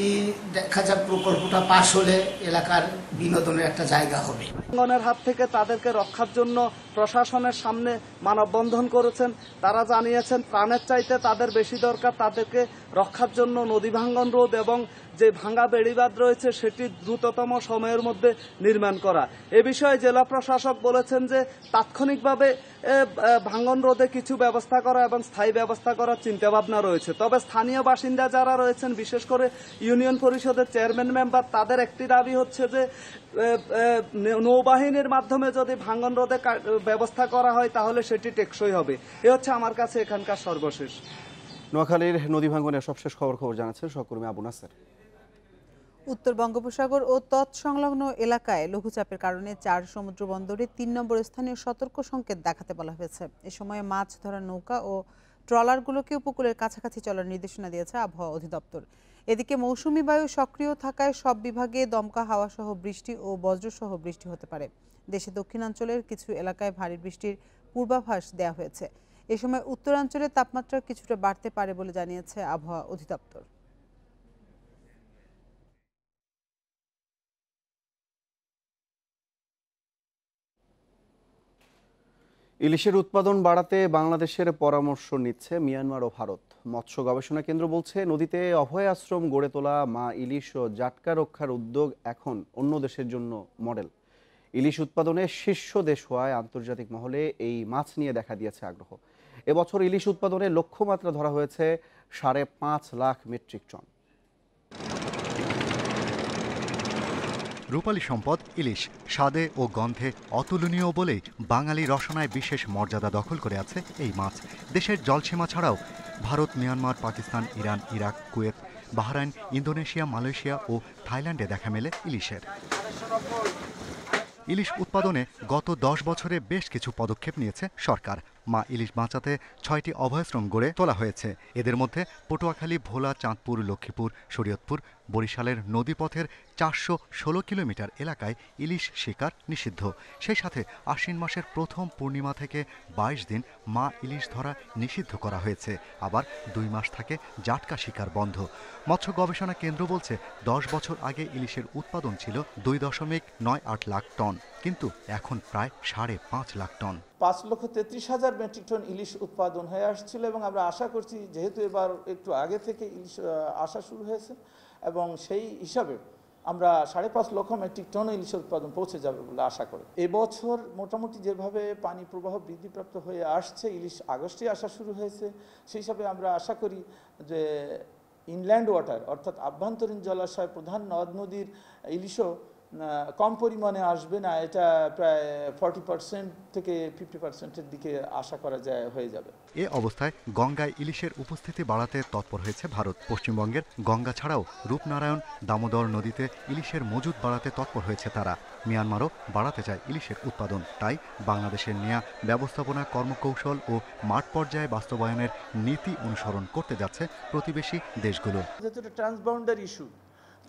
দেখা যাক প্রকল্পটা পাশ হলে এলাকার বিনোদনের একটা জায়গা হবে। ভাঙনের হাত থেকে তাদেরকে রক্ষার জন্য প্রশাসনের সামনে মানববন্ধন করেছেন। তারা জানিয়েছেন প্রাণের চাইতে তাদের বেশি দরকার তাদেরকে রক্ষার জন্য নদী ভাঙ্গন রোধ এবং যে ভাঙা বেড়িবাঁধ রয়েছে সেটি দ্রুততম সময়ের মধ্যে নির্মাণ করা। এ বিষয়ে জেলা প্রশাসক বলেছেন যে তাৎক্ষণিকভাবে ভাঙন রোধে কিছু ব্যবস্থা করা এবং স্থায়ী ব্যবস্থা করার চিন্তাভাবনা রয়েছে। তবে স্থানীয় বাসিন্দা যারা রয়েছেন, বিশেষ করে ইউনিয়ন পরিষদের চেয়ারম্যান মেম্বার, তাদের একটি দাবি হচ্ছে যে নৌবাহিনীর মাধ্যমে যদি ভাঙন রোধে ব্যবস্থা করা হয় তাহলে সেটি টেকসই হবে। এ হচ্ছে আমার কাছে এখানকার সর্বশেষ। নোয়াখালীর নদী ভাঙনের সবশেষ খবর জানাচ্ছেন সহকর্মী আবু নাসের। উত্তর বঙ্গোপসাগর ও তৎসংলগ্ন এলাকায় লঘুচাপের কারণে 4 সমুদ্র বন্দরে 3 নম্বর স্থানীয় সতর্ক সংকেত দেখাতে বলা হয়েছে। এ সময় মাছ ধরার নৌকা ও ট্রলারগুলোকে উপকূলের কাছাকাছি চলার নির্দেশনা দিয়েছে আবহাওয়া অধিদপ্তর। এদিকে মৌসুমী বায়ু সক্রিয় থাকায় সব বিভাগে দমকা হাওয়া সহ বৃষ্টি ও বজ্রসহ বৃষ্টি হতে পারে। দেশে দক্ষিণাঞ্চলের কিছু এলাকায় ভারী বৃষ্টির পূর্বাভাস দেওয়া হয়েছে। এ সময় উত্তরাঞ্চলের তাপমাত্রা কিছুটা বাড়তে পারে বলে জানিয়েছে আবহাওয়া অধিদপ্তর। ইলিশের উৎপাদন বাড়াতে বাংলাদেশের পরামর্শ নিচ্ছে মিয়ানমার ও ভারত। মৎস্য গবেষণা কেন্দ্র বলছে, নদীতে অভয় আশ্রম গড়ে তোলা মা ইলিশ ও জাটকা রক্ষার উদ্যোগ এখন অন্য দেশের জন্য মডেল। ইলিশ উৎপাদনে শীর্ষ দেশ হওয়ায় আন্তর্জাতিক মহলে এই মাছ নিয়ে দেখা দিয়েছে আগ্রহ। এবছর ইলিশ উৎপাদনে লক্ষ্যমাত্রা ধরা হয়েছে 5.5 লাখ মেট্রিক টন। রূপালী সম্পদ ইলিশ স্বাদে ও গন্ধে অতুলনীয় বলেই বাঙালি রসনায় বিশেষ মর্যাদা দখল করে আছে এই মাছ। দেশের জলসীমা ছাড়াও Bharat, Myanmar, Pakistan, Iran, Iraq, Kuwait, Bahrain, Indonesia, Malaysia ও থাইল্যান্ডে দেখা মেলে ইলিশের। ইলিশ উৎপাদনে গত 10 বছরে বেশ কিছু পদক্ষেপ নিয়েছে সরকার। মা ইলিশ বাঁচাতে 6টি অভয়াশ্রম গড়ে তোলা হয়েছে। এদের মধ্যে পটুয়াখালী, ভোলা, চাঁদপুর, লক্ষ্মীপুর, শরীয়তপুর, বরিশালের নদীপথের 416 কিলোমিটার এলাকায় ইলিশ শিকার নিষিদ্ধ। সেই সাথে আশ্বিন মাসের প্রথম পূর্ণিমা থেকে 22 দিন মা ইলিশ ধরা নিষিদ্ধ করা হয়েছে। আবার 2 মাস থাকে জাটকা শিকার বন্ধ। মৎস্য গবেষণা কেন্দ্র বলছে, 10 বছর আগে ইলিশের উৎপাদন ছিল 2.98 লাখ টন, কিন্তু এখন প্রায় 5.5 লাখ টন। 5,33,000 মেট্রিক টন ইলিশ উৎপাদন হয়ে আসছিল এবং আমরা আশা করছি, যেহেতু এবার একটু আগে থেকে ইলিশ আসা শুরু হয়েছে এবং সেই হিসাবে আমরা 5.5 লক্ষ মেট্রিক টন ইলিশের উৎপাদন পৌঁছে যাবে বলে আশা করি। এবছর মোটামুটি যেভাবে পানি প্রবাহ বৃদ্ধিপ্রাপ্ত হয়ে আসছে, ইলিশ আগস্টে আসা শুরু হয়েছে, সেই হিসাবে আমরা আশা করি যে ইনল্যান্ড ওয়াটার অর্থাৎ আভ্যন্তরীণ জলাশয়, প্রধান নদ নদীর ইলিশও কম পরিমাণে আসবে না। এটা প্রায় 40% থেকে 50%-এর দিকে আশা করা যায় হয়ে যাবে। এ অবস্থায় গঙ্গায় ইলিশের উপস্থিতি বাড়াতে তৎপর হয়েছে ভারত। পশ্চিমবঙ্গের গঙ্গা ছাড়াও রূপনারায়ণ, দামোদর নদীতে ইলিশের মজুদ বাড়াতে তৎপর হয়েছে তারা। মিয়ানমারও বাড়াতে চায় ইলিশের উৎপাদন। তাই বাংলাদেশের নেয়া ব্যবস্থাপনা, কর্মকৌশল ও মাঠ পর্যায়ে বাস্তবায়নের নীতি অনুসরণ করতে যাচ্ছে প্রতিবেশী দেশগুলো। যেহেতু ট্রান্সবাউন্ডারি ইস্যু,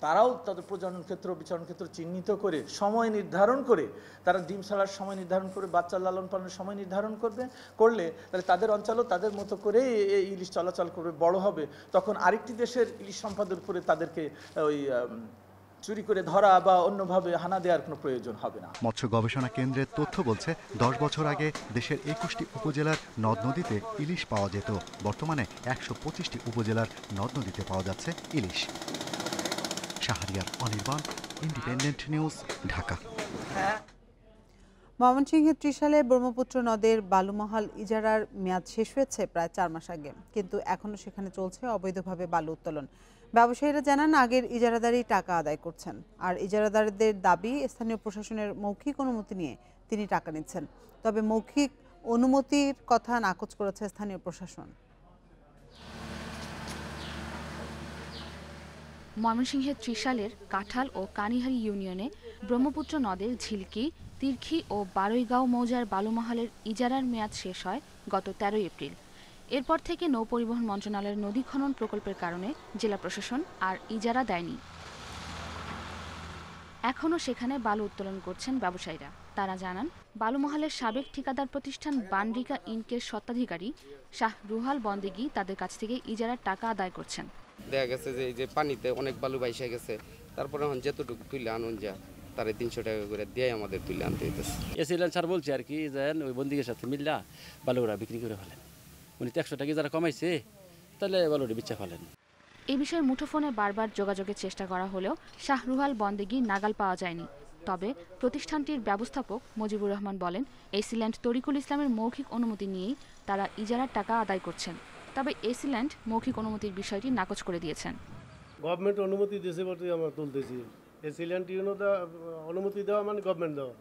তারাও তাদের প্রজনন ক্ষেত্র, বিচরণ ক্ষেত্র চিহ্নিত করে সময় নির্ধারণ করে, তারা ডিম ছাড়ার সময় নির্ধারণ করে, বাচ্চা লালন পালনের সময় নির্ধারণ করলে তাহলে তাদের অঞ্চলও তাদের মতো করে এই ইলিশ চলাচল করবে, বড় হবে। তখন আরেকটি দেশের ইলিশ সম্পদের উপরে তাদেরকে ওই চুরি করে ধরা বা অন্যভাবে হানা দেওয়ার কোনো প্রয়োজন হবে না। মৎস্য গবেষণা কেন্দ্রের তথ্য বলছে, 10 বছর আগে দেশের 21টি উপজেলার নদ নদীতে ইলিশ পাওয়া যেত। বর্তমানে 125টি উপজেলার নদ নদীতে পাওয়া যাচ্ছে ইলিশ। Shahriar Anirban, independent news, Dhaka. ময়মনসিংহের ত্রিশালে ব্রহ্মপুত্র নদের বালুমহাল ইজারার মেয়াদ শেষ হয়েছে প্রায় 4 মাস আগে, কিন্তু এখনও সেখানে চলছে অবৈধভাবে বালু উত্তোলন। ব্যবসায়ীরা জানান, আগের ইজারাদারই টাকা আদায় করছেন, আর ইজারাদারদের দাবি স্থানীয় প্রশাসনের মৌখিক অনুমতি নিয়ে তিনি টাকা নিচ্ছেন। তবে মৌখিক অনুমতির কথা নাকচ করেছে স্থানীয় প্রশাসন। ময়মনসিংহের ত্রিশালের কাঁঠাল ও কানিহারি ইউনিয়নে ব্রহ্মপুত্র নদের ঝিলকি, তিরখি ও বারৈগাঁও মৌজার বালুমহালের ইজারার মেয়াদ শেষ হয় গত 13 এপ্রিল। এরপর থেকে নৌপরিবহন মন্ত্রণালয়ের নদী খনন প্রকল্পের কারণে জেলা প্রশাসন আর ইজারা দেয়নি। এখনও সেখানে বালু উত্তোলন করছেন ব্যবসায়ীরা। তারা জানান, বালুমহালের সাবেক ঠিকাদার প্রতিষ্ঠান বানরিকা ইনকের স্বত্বাধিকারী শাহ রুহাল বন্দেগী তাদের কাছ থেকে ইজারার টাকা আদায় করছেন। দেখা গেছে যে এই যে পানিতে অনেক বালু বাইসে গেছে, তারপরে এখন যেতটুকু তুলে আনুন যা তারে 300 টাকা করে দিয়ে আমাদের তুলে আনতে হইতেছে। এসিলেন স্যার বলছে আর কি, যে ওই বন্দিকের সাথে মিল্লা বালুরা বিক্রি করে ফেলেন। উনি 100 টাকা যারা কমাইছে, তাহলে বালুটা বিচ্ছা ফেলেন। এ বিষয়ে মুঠোফোনে বারবার যোগাযোগের চেষ্টা করা হলেও শাহরুহাল বন্দেগী নাগাল পাওয়া যায়নি। তবে প্রতিষ্ঠানটির ব্যবস্থাপক মুজিবুর রহমান বলেন, এসিল্যান্ড তরিকুল ইসলামের মৌখিক অনুমতি নিয়েই তারা ইজারার টাকা আদায় করছেন। তবে এসিল্যান্ড মৌখিক অনুমতির বিষয়টি নাকচ করে দিয়েছেন। গভর্নমেন্ট অনুমতি দিয়েছে বলতে আমরা তুলতেছি। এসিল্যান্ড অনুমতি দেওয়া মানে গভর্নমেন্ট দেওয়া।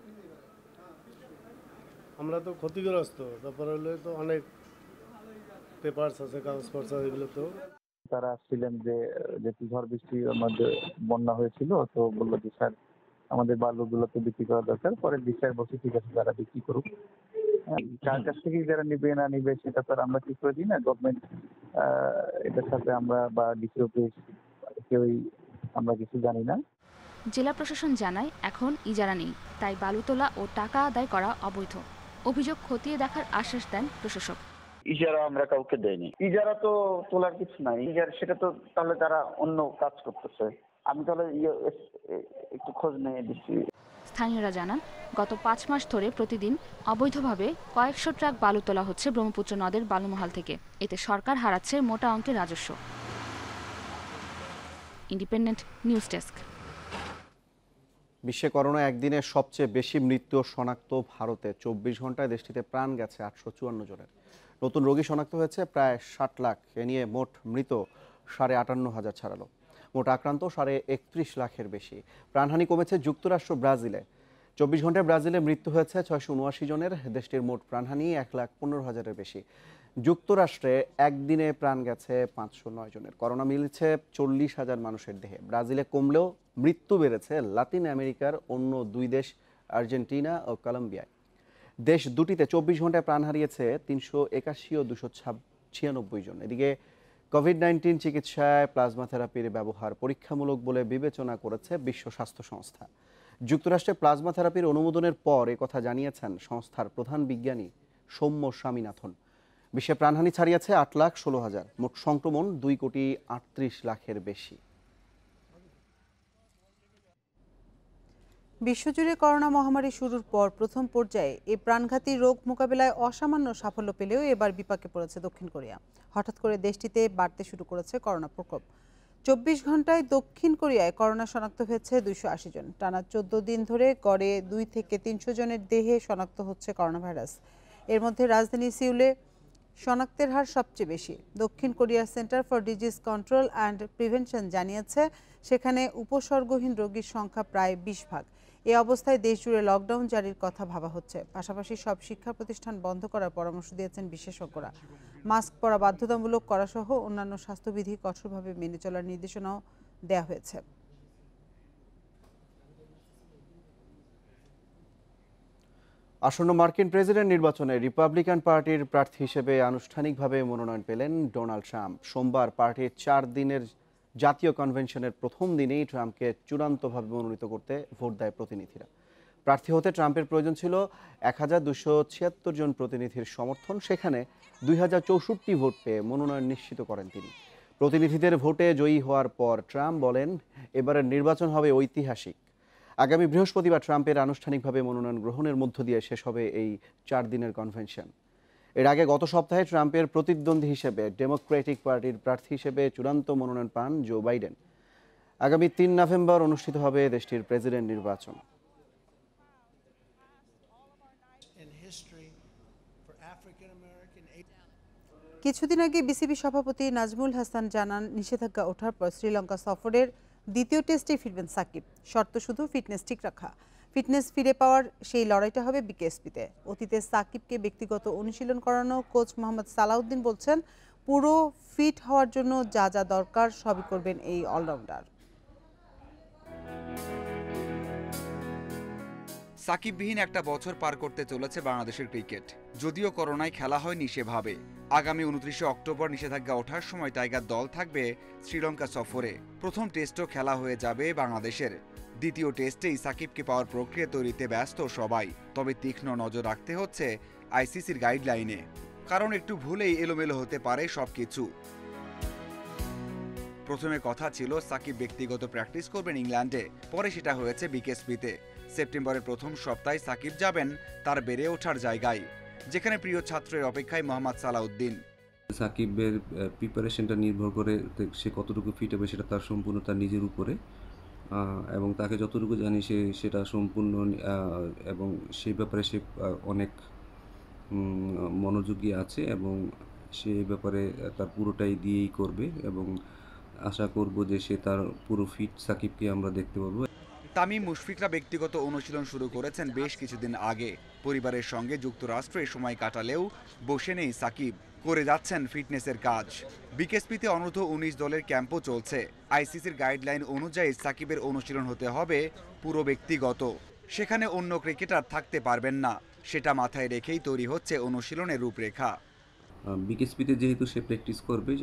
আমরা তো ক্ষতিগ্রস্ত, তারপরে হলে তো অনেক পেপারস আছে, কাগজপত্র, এগুলো তো তারা আসছিলেন যে যেহেতু ঝড় বৃষ্টির মধ্যে বন্যা হয়েছিল, তো বললো যে স্যার আমাদের বালুগুলো তো বিক্রি করা দরকার। পরে বিশ্বাস বসে ঠিক আছে যারা বিক্রি করুক, কার কাছ থেকে যারা নিবে না নিবে সেটা তো আমরা ঠিক করে দিই না। গভর্নমেন্ট এটার সাথে আমরা বা ডিসি অফিস কেউই আমরা কিছু জানি না। জেলা প্রশাসন জানায় এখন ইজারা নেই, তাই বালু তোলা ও টাকা আদায় করা অবৈধ। অভিযোগ খতিয়ে দেখার আশ্বাস দেন প্রশাসক। ইজারা আমরা কাউকে দেয়নি, ইজারা তো তোলার কিছু নাই। ইজারা সেটা তো তাহলে তারা অন্য কাজ করতেছে, আমি তাহলে একটু খোঁজ নিয়ে দিচ্ছি। স্থানীয়রা জানান, গত 5 মাস ধরে প্রতিদিন অবৈধভাবে কয়েকশো ট্রাক বালু তোলা হচ্ছে ব্রহ্মপুত্র নদের বালুমহাল থেকে। এতে সরকার হারাচ্ছে মোটা অঙ্কের রাজস্ব। Independent news desk. বিশ্বে করোনা একদিনে সবচেয়ে বেশি মৃত্যু শনাক্ত ভারতে। 24 ঘন্টায় দেশটিতে প্রাণ গেছে 854 জনের। নতুন রোগী শনাক্ত হয়েছে প্রায় 60 লাখ। এ নিয়ে মোট মৃত 58,500 ছাড়ালো। মোট আক্রান্ত 31.5 লাখের বেশি। প্রাণহানি কমেছে যুক্তরাষ্ট্র, ব্রাজিলে। 24 ঘন্টায় ব্রাজিলে মৃত্যু হয়েছে 679 জনের। দেশটির মোট প্রাণহানি 1,15,000-এর বেশি। যুক্তরাষ্ট্রে একদিনে প্রাণ গেছে 509 জনের। করোনা মিলছে 40,000 মানুষের দেহে। ব্রাজিলে কমলেও মৃত্যু বেড়েছে লাতিন আমেরিকার অন্য 2 দেশ আর্জেন্টিনা ও কলম্বিয়ায়। দেশ দুটিতে 24 ঘন্টায় প্রাণ হারিয়েছে 381 ও 296 জন। এদিকে কোভিড-19 চিকিৎসায় প্লাজমা থেরাপির ব্যবহার পরীক্ষামূলক বলে বিবেচনা করেছে বিশ্ব স্বাস্থ্য সংস্থা। যুক্তরাষ্ট্রে প্লাজমা থেরাপির অনুমোদনের পর একথা জানিয়েছেন সংস্থার প্রধান বিজ্ঞানী সৌম্য স্বামীনাথন। বিশ্বে প্রাণহানি ছাড়িয়েছে 8,16,000। মোট সংক্রমণ 2,38,00,000-এর বেশি। বিশ্বজুড়ে করোনা মহামারী শুরুর পর প্রথম পর্যায়ে এই প্রাণঘাতী রোগ মোকাবেলায় অসামান্য সাফল্য পেলেও এবার বিপাকে পড়েছে দক্ষিণ কোরিয়া। হঠাৎ করে দেশটিতে বাড়তে শুরু করেছে করোনা প্রকোপ। 24 ঘন্টায় দক্ষিণ কোরিয়ায় করোনা শনাক্ত হয়েছে 280 জন। টানা 14 দিন ধরে গড়ে 2 থেকে 300 জনের দেহে শনাক্ত হচ্ছে করোনা ভাইরাস। এর মধ্যে রাজধানী সিউলে শনাক্তের হার সবচেয়ে বেশি। দক্ষিণ কোরিয়ার centre for disease control and prevention জানিয়েছে সেখানে উপসর্গহীন রোগীর সংখ্যা প্রায় 20 ভাগ। এই অবস্থায় দেশজুড়ে লকডাউন জারির কথা ভাবা হচ্ছে। পাশাপাশি সব শিক্ষা প্রতিষ্ঠান বন্ধ করার পরামর্শ দিয়েছেন বিশেষজ্ঞরা। মাস্ক পরা বাধ্যতামূলক করা সহ অন্যান্য স্বাস্থ্যবিধি কঠোরভাবে মেনে চলার নির্দেশনাও দেওয়া হয়েছে। আসন্ন মার্কিন প্রেসিডেন্ট নির্বাচনে রিপাবলিকান পার্টির প্রার্থী হিসেবে আনুষ্ঠানিকভাবে মনোনয়ন পেলেন ডোনাল্ড ট্রাম্প। সোমবার পার্টির 4 দিনের জাতীয় কনভেনশনের প্রথম দিনেই ট্রাম্পকে চূড়ান্তভাবে মনোনীত করতে ভোট দেয় প্রতিনিধিরা। প্রার্থী হতে ট্রাম্পের প্রয়োজন ছিল 1276 জন প্রতিনিধির সমর্থন। সেখানে 2064 ভোট পেয়ে মনোনয়ন নিশ্চিত করেন তিনি। প্রতিনিধিদের ভোটে জয়ী হওয়ার পর ট্রাম্প বলেন, এবারের নির্বাচন হবে ঐতিহাসিক। আগামী বৃহস্পতিবার ট্রাম্পের আনুষ্ঠানিকভাবে মনোনয়ন গ্রহণের মধ্য দিয়ে শেষ হবে এই 4 দিনের কনভেনশন। এর আগে গত সপ্তাহে ট্রাম্পের প্রতিদ্বন্দ্বী হিসেবে ডেমোক্রেটিক পার্টির প্রার্থী হিসেবে চূড়ান্ত মনোনয়ন পান জো বাইডেন। আগামী 3 নভেম্বর অনুষ্ঠিত হবে দেশটির প্রেসিডেন্ট নির্বাচন। কিছুদিন আগে বিসিবি সভাপতি নাজমুল হাসান জানান, নিষেধাজ্ঞা ওঠার পর শ্রীলঙ্কা সফরের দ্বিতীয় টেস্টে ফিরবেন সাকিব। শর্ত শুধু ফিটনেস ঠিক রাখা। ফিটনেস ফিরে পাওয়ার সেই লড়াইটা হবে বিকেএসপিতে। অতীতে সাকিবকে ব্যক্তিগত অনুশীলন করানো কোচ মোহাম্মদ সালাউদ্দিন বলছেন, পুরো ফিট হওয়ার জন্য যা যা দরকার সবই করবেন এই অলরাউন্ডার। সাকিববিহীন একটা বছর পার করতে চলেছে বাংলাদেশের ক্রিকেট। যদিও করোনায় খেলা হয়নি সেভাবে। আগামী 29 অক্টোবর নিষেধাজ্ঞা ওঠার সময় টাইগার দল থাকবে শ্রীলঙ্কা সফরে। প্রথম টেস্টও খেলা হয়ে যাবে বাংলাদেশের। দ্বিতীয় টেস্টেই সাকিবকে পাওয়ার প্রক্রিয়া তৈরিতে ব্যস্ত সবাই। তবে তীক্ষ্ণ নজর রাখতে হচ্ছে আইসিসির গাইডলাইনে, কারণ একটু ভুলেই এলোমেলো হতে পারে সবকিছু। প্রথমে কথা ছিল সাকিব ব্যক্তিগত প্র্যাকটিস করবেন ইংল্যান্ডে, পরে সেটা হয়েছে বিকেএসপিতে। সেপ্টেম্বরের প্রথম সপ্তাহে সাকিব যাবেন তার বেড়ে ওঠার জায়গায়, যেখানে প্রিয় ছাত্রের অপেক্ষায় মোহাম্মদ সালাউদ্দিন। সাকিবের প্রিপারেশনটা নির্ভর করে সে কতটুকু ফিট হবে সেটা তার সম্পূর্ণ তার নিজের উপরে, এবং তাকে যতটুকু জানি সেটা সম্পূর্ণ, এবং সেই ব্যাপারে সে অনেক মনোযোগী আছে এবং সে ব্যাপারে তার পুরোটাই দিয়েই করবে, এবং আশা করব যে সে তার পুরো ফিট সাকিবকে আমরা দেখতে পাবো। তামিম মুশফিকরা ব্যক্তিগত অনুশীলন শুরু করেছেন বেশ কিছুদিন আগে। পরিবারের সঙ্গে যুক্তরাষ্ট্রে সময় কাটালেও বসে নেই সাকিব, করে যাচ্ছেন ফিটনেসের কাজ। বিকেএসপিতে অনূর্ধ্ব 19 দলের ক্যাম্পও চলছে। আইসিসির গাইডলাইন অনুযায়ী সাকিবের অনুশীলন হতে হবে পুরো ব্যক্তিগত, সেখানে অন্য ক্রিকেটার থাকতে পারবেন না। সেটা মাথায় রেখেই তৈরি হচ্ছে অনুশীলনের রূপরেখা। বিকেএসপিতে যেহেতু সে প্র্যাকটিস করবে,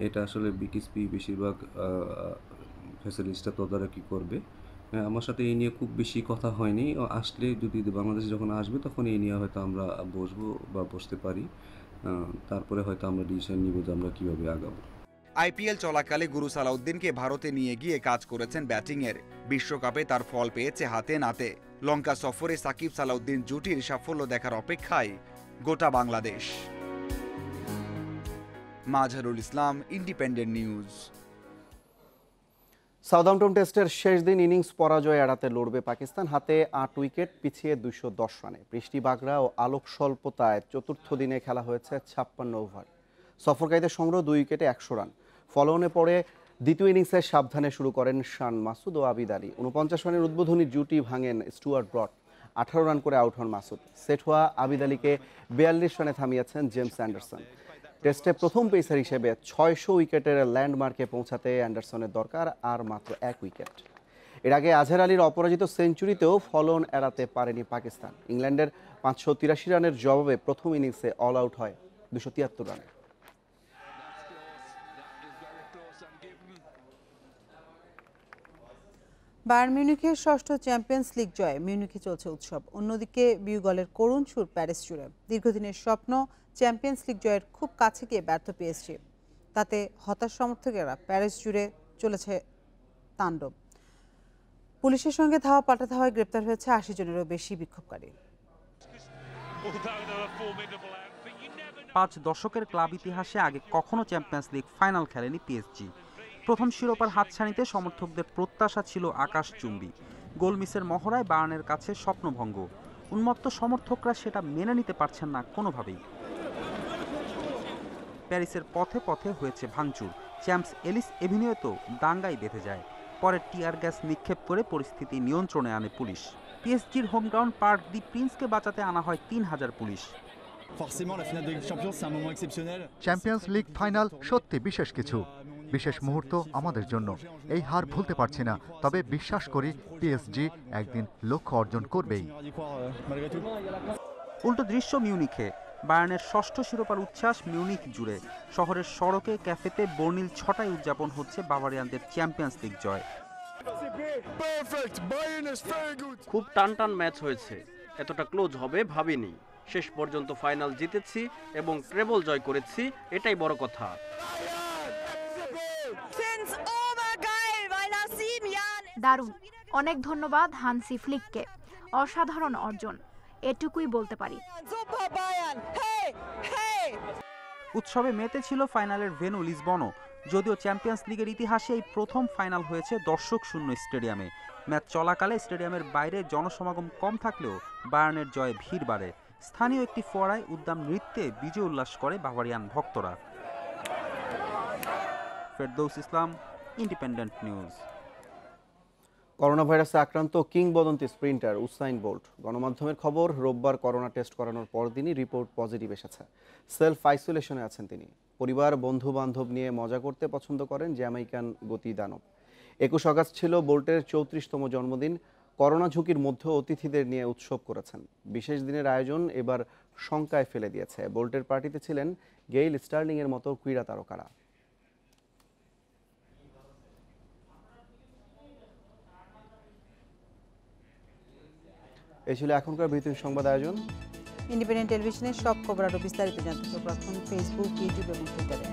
এটা আসলে বিকেএসপি বেশিরভাগ ফ্যাসিলিটিসটা তদারকি করবে। আমার সাথে এই নিয়ে খুব বেশি কথা হয়নি, আসলে যদি বাংলাদেশ যখন আসবে তখন এই নিয়ে হয়তো আমরা বসবো বা বসতে পারি, তারপরে হয়তো আমরা ডিসিশন নিব যে আমরা কীভাবে আগাবো। আইপিএল চলাকালে গুরু সালাউদ্দিনকে ভারতে নিয়ে গিয়ে কাজ করেছেন ব্যাটিংয়ের। বিশ্বকাপে তার ফল পেয়েছে হাতে নাতে। লঙ্কা সফরে সাকিব সালাউদ্দিন জুটির সাফল্য দেখার অপেক্ষায় গোটা Bangladesh. Mazharul Islam, independent news. Southampton টেস্টের শেষ দিন ইনিংস পরাজয় এড়াতে লড়বে পাকিস্তান। হাতে 8 উইকেট, পিছিয়ে 210 রানে। বৃষ্টি বাগড়া ও আলোক স্বল্পতায় চতুর্থ দিনে খেলা হয়েছে 56 ওভার। সফরকারীদের সংগ্রহ 2 উইকেটে 100 রান। ফলোঅনে পড়ে দ্বিতীয় ইনিংসে সাবধানে শুরু করেন শান মাসুদ ও আবিদ আলী। 49 রানের উদ্বোধনী জুটি ভাঙেন স্টুয়ার্ট ব্রড। 18 রান করে আউট হন মাসুদ। সেট হওয়া আবিদ আলীকে 42 রানে থামিয়েছেন জেমস অ্যান্ডারসন। টেস্টে প্রথম পেসার হিসেবে 600 উইকেটের ল্যান্ডমার্কে পৌঁছাতে অ্যান্ডারসনের দরকার আর মাত্র 1 উইকেট। এর আগে আজহার আলীর অপরাজিত সেঞ্চুরিতেও ফলন এড়াতে পারেনি পাকিস্তান। ইংল্যান্ডের 583 রানের জবাবে প্রথম ইনিংসে অল আউট হয় 273 রানে। বায়ার্ন মিউনিখের ষষ্ঠ চ্যাম্পিয়ন্স লিগ জয়ে মিউনিখে চলছে উৎসব। অন্যদিকে বিউগলের করুণ সুর প্যারিস জুড়ে। দীর্ঘদিনের স্বপ্ন চ্যাম্পিয়ন্স লিগ জয়ের খুব কাছে গিয়ে ব্যর্থ পিএসজি, তাতে হতাশ সমর্থকেরা প্যারিস জুড়ে চলেছে তাণ্ডব। পুলিশের সঙ্গে ধাওয়া পাল্টা ধাওয়ায় গ্রেপ্তার হয়েছে 80 জনেরও বেশি বিক্ষোভকারী। 5 দশকের ক্লাব ইতিহাসে আগে কখনো চ্যাম্পিয়ন্স লিগ ফাইনাল খেলেনি পিএসজি। প্রথম শিরোপার হাতছানিতে সমর্থকদের প্রত্যাশা ছিল আকাশচুম্বী। গোল মিসের মহড়ায় বায়ার্নের কাছে স্বপ্নভঙ্গ। উন্মত্ত সমর্থকরা সেটা মেনে নিতে পারছেন না কোনোভাবেই। প্যারিসের পথে পথে হয়েছে ভাঙচুর। চ্যাম্পস এলিস এভিনিউতেও দাঙ্গাই বেঁধে যায়। পরে টিয়ার গ্যাস নিক্ষেপ করে পরিস্থিতি নিয়ন্ত্রণে আনে পুলিশ। পিএসজির হোম গ্রাউন্ড পার্ক দি প্রিন্সকে বাঁচাতে আনা হয় 3000 পুলিশ। চ্যাম্পিয়ন্স লিগ ফাইনাল সত্যি বিশেষ কিছু, বিশেষ মুহূর্ত আমাদের জন্য। এই হার ভুলতে পারছি না, তবে বিশ্বাস করি পিএসজি একদিন লক্ষ্য অর্জন করবেই। উল্টো দৃশ্য মিউনিখে। বায়ার্নের ষষ্ঠ শিরোপার উচ্ছ্বাস মিউনিখ জুড়ে। শহরের সড়কে, ক্যাফেতে বর্ণিল ছটায় উদযাপন হচ্ছে বাভারিয়ানদের চ্যাম্পিয়ন্স লিগ জয়। খুব টান ম্যাচ হয়েছে, এতটা ক্লোজ হবে ভাবিনি। শেষ পর্যন্ত ফাইনাল জিতেছি এবং ট্রেবল জয় করেছি, এটাই বড় কথা। দারুণ, অনেক ধন্যবাদ হানসি ফ্লিককে, অসাধারণ অর্জন, এটুকুই বলতে পারি। উৎসবে মেতে ছিল ফাইনালের ভেন্যু লিসবনও। যদিও চ্যাম্পিয়ন্স লিগের ইতিহাসে এই প্রথম ফাইনাল হয়েছে দর্শক শূন্য স্টেডিয়ামে। ম্যাচ চলাকালে স্টেডিয়ামের বাইরে জনসমাগম কম থাকলেও বায়ার্নের জয়ে ভিড় বাড়ে। স্থানীয় একটি ফোয়ারায় উদ্দাম নৃত্যে বিজয় উল্লাস করে বাভারিয়ান ভক্তরা। ফেরদৌস ইসলাম, ইন্ডিপেন্ডেন্ট নিউজ। করোনা ভাইরাসে আক্রান্ত কিংবদন্তি স্প্রিন্টার উসাইন বোল্ট। গণমাধ্যমের খবর, রোববার করোনা টেস্ট করানোর পরদিনই রিপোর্ট পজিটিভ এসেছে। সেলফ আইসোলেশনে আছেন তিনি। পরিবার, বন্ধু বান্ধব নিয়ে মজা করতে পছন্দ করেন জ্যামাইকান গতি দানব। 21 আগস্ট ছিল বোল্টের 34তম জন্মদিন। করোনা ঝুঁকির মধ্যে অতিথিদের নিয়ে উৎসব করেছেন। বিশেষ দিনের আয়োজন এবার শঙ্কায় ফেলে দিয়েছে। বোল্টের পার্টিতে ছিলেন গেইল, স্টার্লিং এর মতো ক্রীড়া তারকারা। এই ছিল এখনকার ব্রিটিশ সংবাদ আয়োজন। ইন্ডিপেন্ডেন্ট টেলিভিশনের সব খবর আরও বিস্তারিত জানতে চোখ রাখুন ফেসবুক, ইউটিউব এবং টুইটারে।